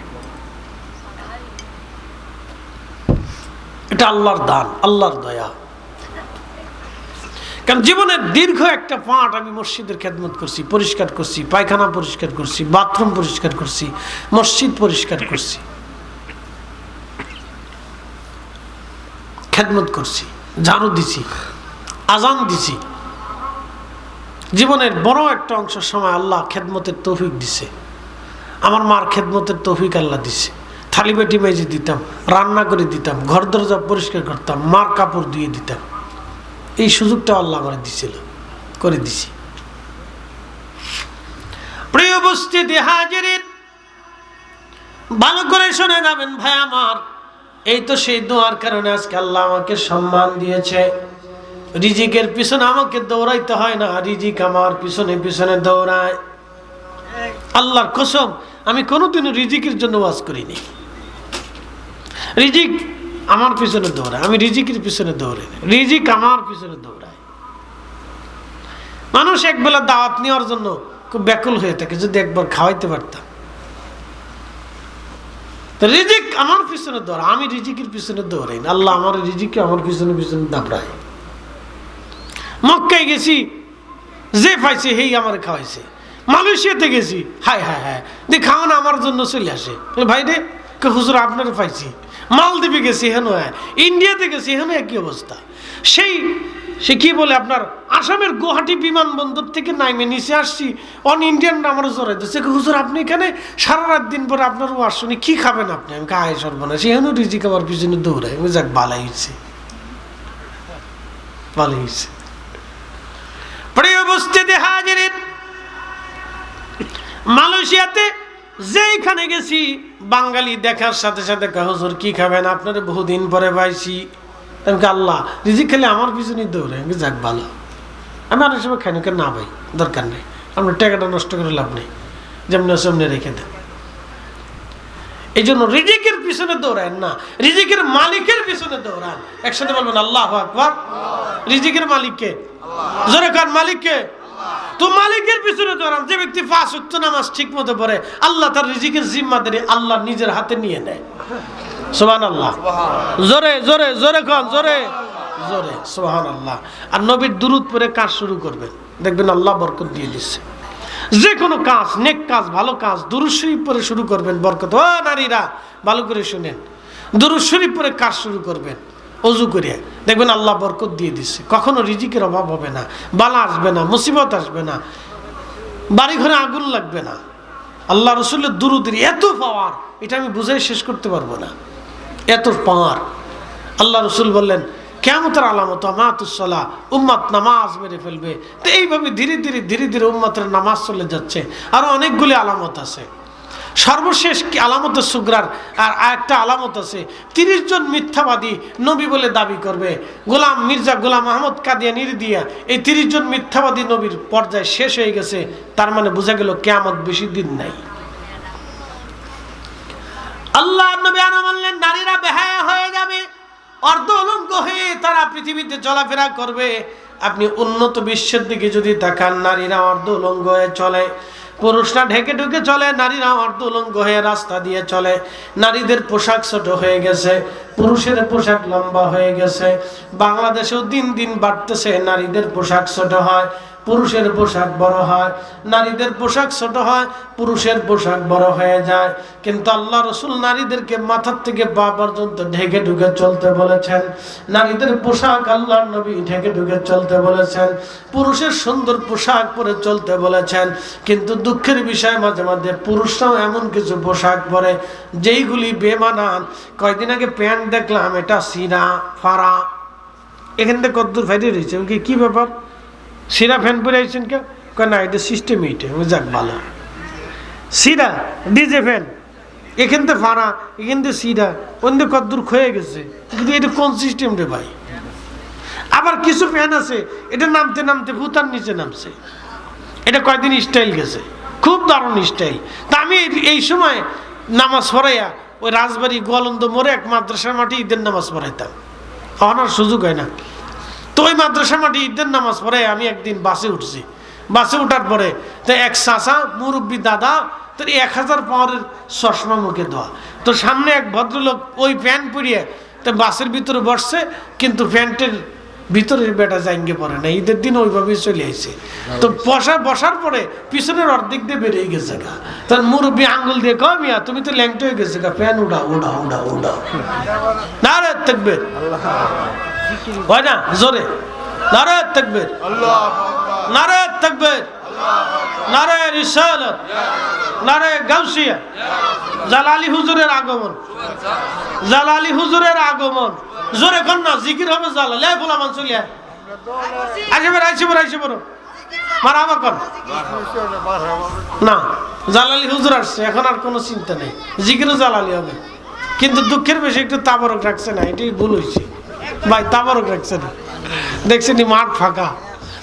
এটা আল্লাহর দান, আল্লাহর দয়া। কারণ জীবনের দীর্ঘ একটা পাঠ আমি মসজিদের খেদমত করছি, পরিষ্কার করছি, পায়খানা পরিষ্কার করছি, বাথরুম পরিষ্কার করছি, মসজিদ পরিষ্কার করছি, খেদমত করছি, ঝাড়ু দিছি, আজান দিছি। জীবনের বড় একটা অংশ সময় আল্লাহ খেদমতের তৌফিক দিছে। আমার মার খেদমতের তৌফিক আল্লাহ দিছে। থালি বাটি মেজে দিতাম, রান্না করে দিতাম, ঘর দরজা পরিষ্কার করতাম, মার কাপড় ধুয়ে দিতাম। এই সুযোগটা আল্লাহ আমার দিছিল, করে দিছি। প্রিয় উপস্থিতি হাজিরিন, ভালো করে শুনে যাবেন ভাই আমার। এই তো সেই দোয়ার কারণে আজকে আল্লাহ আমাকে সম্মান দিয়েছে। রিজিকের পিছনে আমাকে দৌড়াইতে হয় না, রিজিক আমার পিছনে পিছনে দৌড়ায়। আল্লাহর কসম, আমি কোনোদিনও রিজিকের জন্য ওয়াজ করিনি। রিজিক আমার পিছনে দৌড়ায়, আমি রিজিকের পিছনে দৌড়াই না, রিজিক আমার পিছনে দৌড়ায়। মানুষ একবেলা দাওয়াত নেওয়ার জন্য খুব ব্যাকুল হয়ে থাকে, যদি একবার খাওয়াইতে পারতাম। রিজিক আমার পিছনে দৌড়ায়, আমি রিজিকের পিছনে দৌড়াই না। আল্লাহ আমার রিজিককে আমার পিছনে পিছনে দাবড়ায়। মক্কায় গেছি, যে পাইছে হেই আমার খাওয়াইছে। মালয়েশিয়াতে গেছি, হায় হায় হায়, দিয়ে খাওয়ানো আমার জন্য চলে আসে। ভাই রে হুজুর আপনারা পাইছি। মালদ্বীপে গেছি, হেন ইন্ডিয়াতে গেছি, হেন একই অবস্থা। সে কি বলে আপনার আসামের গুয়াহাটি বিমানবন্দর থেকে নাইমে নিচে আসছি, ইন্ডিয়ান আমার জোরে দিচ্ছে, হুজুর আপনি এখানে সারা রাত দিন পরে আপনার ওয়াজ শুনি, কি খাবেন আপনি? আমি কাহাই সর্বনাশ, হেন রিজিক আমার পিছনে দৌড়ায়। আমি যাক ভালাই হচ্ছে, ভালো হয়েছে। প্রিয় উপস্থিতি হাজিরিন, মালয়েশিয়াতে যেখানে গেছি বাঙালি দেখার সাথে সাথে হুজুর কি খাবেন? আপনারা বহুদিন পরে পাইছি। আল্লাহ রিজিক খেলে আমার পিছনে দৌড়ে, আমি যাক ভালো। আমি অনেক সময় খাই না ভাই, দরকার নেই, আপনার টাকাটা নষ্ট করে লাভ নেই, যেমন সামনে রেখে দেন। এই জন্য রিজিকের পিছনে দৌড়ান না, রিজিকের মালিকের পিছনে দৌড়ান। একসাথে বলবেন আল্লাহু আকবার। রিজিকের মালিককে জোরে কার? মালিককে। তো মালিকের পিছনে দৌড়ান। যে ব্যক্তি 5 ওয়াক্ত নামাজ ঠিক মতো পড়ে, আল্লাহ তার রিজিকের জিম্মাদারি আল্লাহ নিজের হাতে নিয়ে নেয়। সুবহানাল্লাহ। জোরে জোরে জোরে খান, জোরে জোরে সুবহানাল্লাহ। আর নবীর দুরূদ পড়ে কাজ শুরু করবেন, দেখবেন আল্লাহ বরকত দিয়ে দিচ্ছে। যে কোনো কাজ, নেক কাজ, ভালো কাজ দুরূদ শরীফ পড়ে শুরু করবেন, বরকত। ও নারীরা ভালো করে শুনেন, দুরূদ শরীফ পড়ে কাজ শুরু করবেন, অজু করিয়া, দেখবেন আল্লাহ বরকত দিয়ে দিচ্ছে। কখনো রিজিকের অভাব হবে না, বালা আসবে না, মুসিবত আসবে না, বাড়ি ঘরে আগুন লাগবে না। আল্লাহ রসুলের দুরূদের এত পাওয়ার, এটা আমি বুঝাই শেষ করতে পারবো না, এত পাওয়ার। আল্লাহ রসুল বললেন কিয়ামতের আলামত আমাতুসসালাহ, উম্মত নামাজ মেরে ফেলবে। তো এইভাবে ধীরে ধীরে ধীরে ধীরে উম্মতের নামাজ চলে যাচ্ছে। আরো অনেকগুলি আলামত আছে। সর্বশেষ কি আলামতের সুগরার আর একটা আলামত আছে, 30 জন মিথ্যাবাদী নবী বলে দাবি করবে। গোলাম মির্জা গোলাম আহমদ কাদিয়ানির দিয়া এই 30 জন মিথ্যাবাদী নবীর পর্যায়ে শেষ হয়ে গেছে। তার মানে বোঝা গেল কিয়ামত বেশি দিন নাই। আল্লাহ নবী আনা বললেন নারীরা বেহায়া হয়ে যাবে, অর্ধ অলঙ্গ হয়ে তারা পৃথিবীতে চলাফেরা করবে। আপনি উন্নত বিশ্বের দিকে যদি তাকান, নারীরা অর্ধ অলঙ্গ হয়ে চলে, পুরুষরা ঢেকে ঢুকে চলে, নারীরা অর্ধউলঙ্গ হয়ে রাস্তা দিয়ে চলে। নারীদের পোশাক ছোট হয়ে গেছে, পুরুষের পোশাক লম্বা হয়ে গেছে। বাংলাদেশেও দিন দিন বাড়তেছে, নারীদের পোশাক ছোট হয়, পুরুষের পোশাক বড় হয়। নারীদের পোশাক ছোট হয়, পুরুষের পোশাক বড় হয়ে যায়। কিন্তু আল্লাহ রসুল নারীদেরকে মাথার থেকে পা পর্যন্ত ঢেকে ঢুকে চলতে বলেছেন। নারীদের পোশাক আল্লাহর নবী ঢেকে ঢুকে চলতে বলেছেন, পুরুষের সুন্দর পোশাক পরে চলতে বলেছেন। কিন্তু দুঃখের বিষয় মাঝে মাঝে পুরুষরাও এমন কিছু পোশাক পরে যেইগুলি বেমানান। কয়দিন আগে প্যান্ট দেখলাম, এটা সিরা ফাড়া, এখান থেকে কতদূর ফাইটে রয়েছে। কি ব্যাপার, সিরা ফ্যান পরে আইছেন কেউ? না, এটা সিস্টেম, এইটা যাক ভালো। সিরা ডিজে ফ্যান, এখান থেকে ফাড়া, এখান থেকে সিরা, ওখান থেকে কতদূর ক্ষয়ে গেছে। কিন্তু এটা কোন সিস্টেম রে ভাই? আবার কিছু ফ্যান আছে, এটা নামতে নামতে ভুতার নিচে নামছে। এটা কয়দিন স্টাইল গেছে, খুব দারুণ স্টাইল। তা আমি এই সময় নামাজ পড়াইয়া ওই রাজবাড়ি গোয়ালন্দ মোড়ে এক মাদ্রাসার মাঠে ঈদের নামাজ পড়াইতাম, অনার সুযোগ হয় না। তো ওই মাদ্রাসা মাঠে ঈদের নামাজ পড়ে আমি একদিন বাসে উঠছি। বাসে উঠার পরে তো এক চাচা মুরব্বী দাদা, তোর 1000 পাওয়ারের চশমা মুখে দেওয়া, তো সামনে এক ভদ্রলোক ওই প্যান্ট পরিয়ে তো বাসের ভিতরে বসছে, কিন্তু প্যান্টের ভিতরের বেটা জাঙ্গে পড়ে না। ঈদের দিন ওইভাবেই চলে আসছে। তো বসার পরে পিছনের অর্ধেক দিয়ে বেরিয়ে গেছে গা। তার মুরব্বী আঙ্গুল দিয়ে কয়, মিয়া তুমি তো ল্যাংটা হয়ে গেছে গা, প্যান উড়াও উড়াও উড়াও উড়াও। নারে তাকবীর, হয় না জোরে, নারে তাকবীর, নারে তাকবীর, নারে রিসালাত, নারে গাউসিয়া। জালালি হুজুরের আগমন, জালালি হুজুরের আগমন। জোরে কর না, জিকির হবে জালালি। এই বলা মান চলিয়া আইসে বড় মারহাবা কর না। জালালি হুজুর আসছে, এখন আর কোনো চিন্তা নেই, জিকিরও জালালি হবে। কিন্তু দুঃখের বেশি একটু তাবারক রাখছে না, এটাই ভুল হয়েছে ভাই। তাবারক রাখছে না, দেখছেন মাঠ ফাঁকা,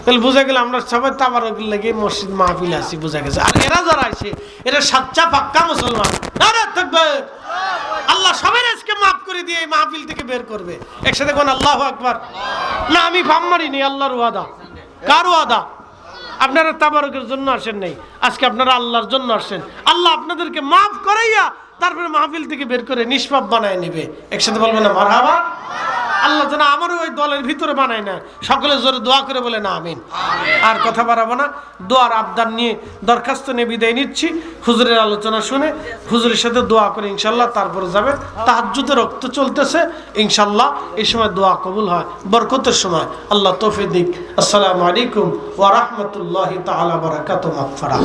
তাহলে বোঝা গেল আমরা সবাই তাবারক লেগে মসজিদ মাহফিল আসি, বোঝা গেছে। আর এরা যারা আছে এরা সাচ্চা পাক্কা মুসলমান। নারে তাকবীর, আল্লাহ সবাই আজকে মাফ করে দিয়ে এই মাহফিল থেকে বের করবে। একসাথে কোন আল্লাহু আকবার। না আমি ফাম মারিনি, আল্লাহর ওয়াদা। কার ওয়াদা? আপনারা তাবারকের জন্য আসেন নাই, আজকে আপনারা আল্লাহর জন্য আসেন। আল্লাহ আপনাদেরকে মাফ করাইয়া তারপরে মাহফিল থেকে বের করে নিষ্পাপ বানায় নেবে। একসাথে বলবেন না মারহাবা। আল্লাহ যেন আমারও ওই দলের ভিতরে বানায় না। সকলে জোরে দোয়া করে বলে না আমিন। আর কথা বাড়াবো না, দোয়ার আবদান নিয়ে দরখাস্ত নিয়ে বিদায় নিচ্ছি। হুজুরের আলোচনা শুনে হুজুরের সাথে দোয়া করে ইনশাল্লাহ তারপরে যাবে। তাহাজ্জুদের রক্ত চলতেছে, ইনশাল্লাহ এই সময় দোয়া কবুল হয়, বরকতের সময়। আল্লাহ তৌফিক দিক। আসসালামু আলাইকুম ওয়া রাহমাতুল্লাহি তাআলা ওয়া বারাকাতুহু। মাগফিরাত।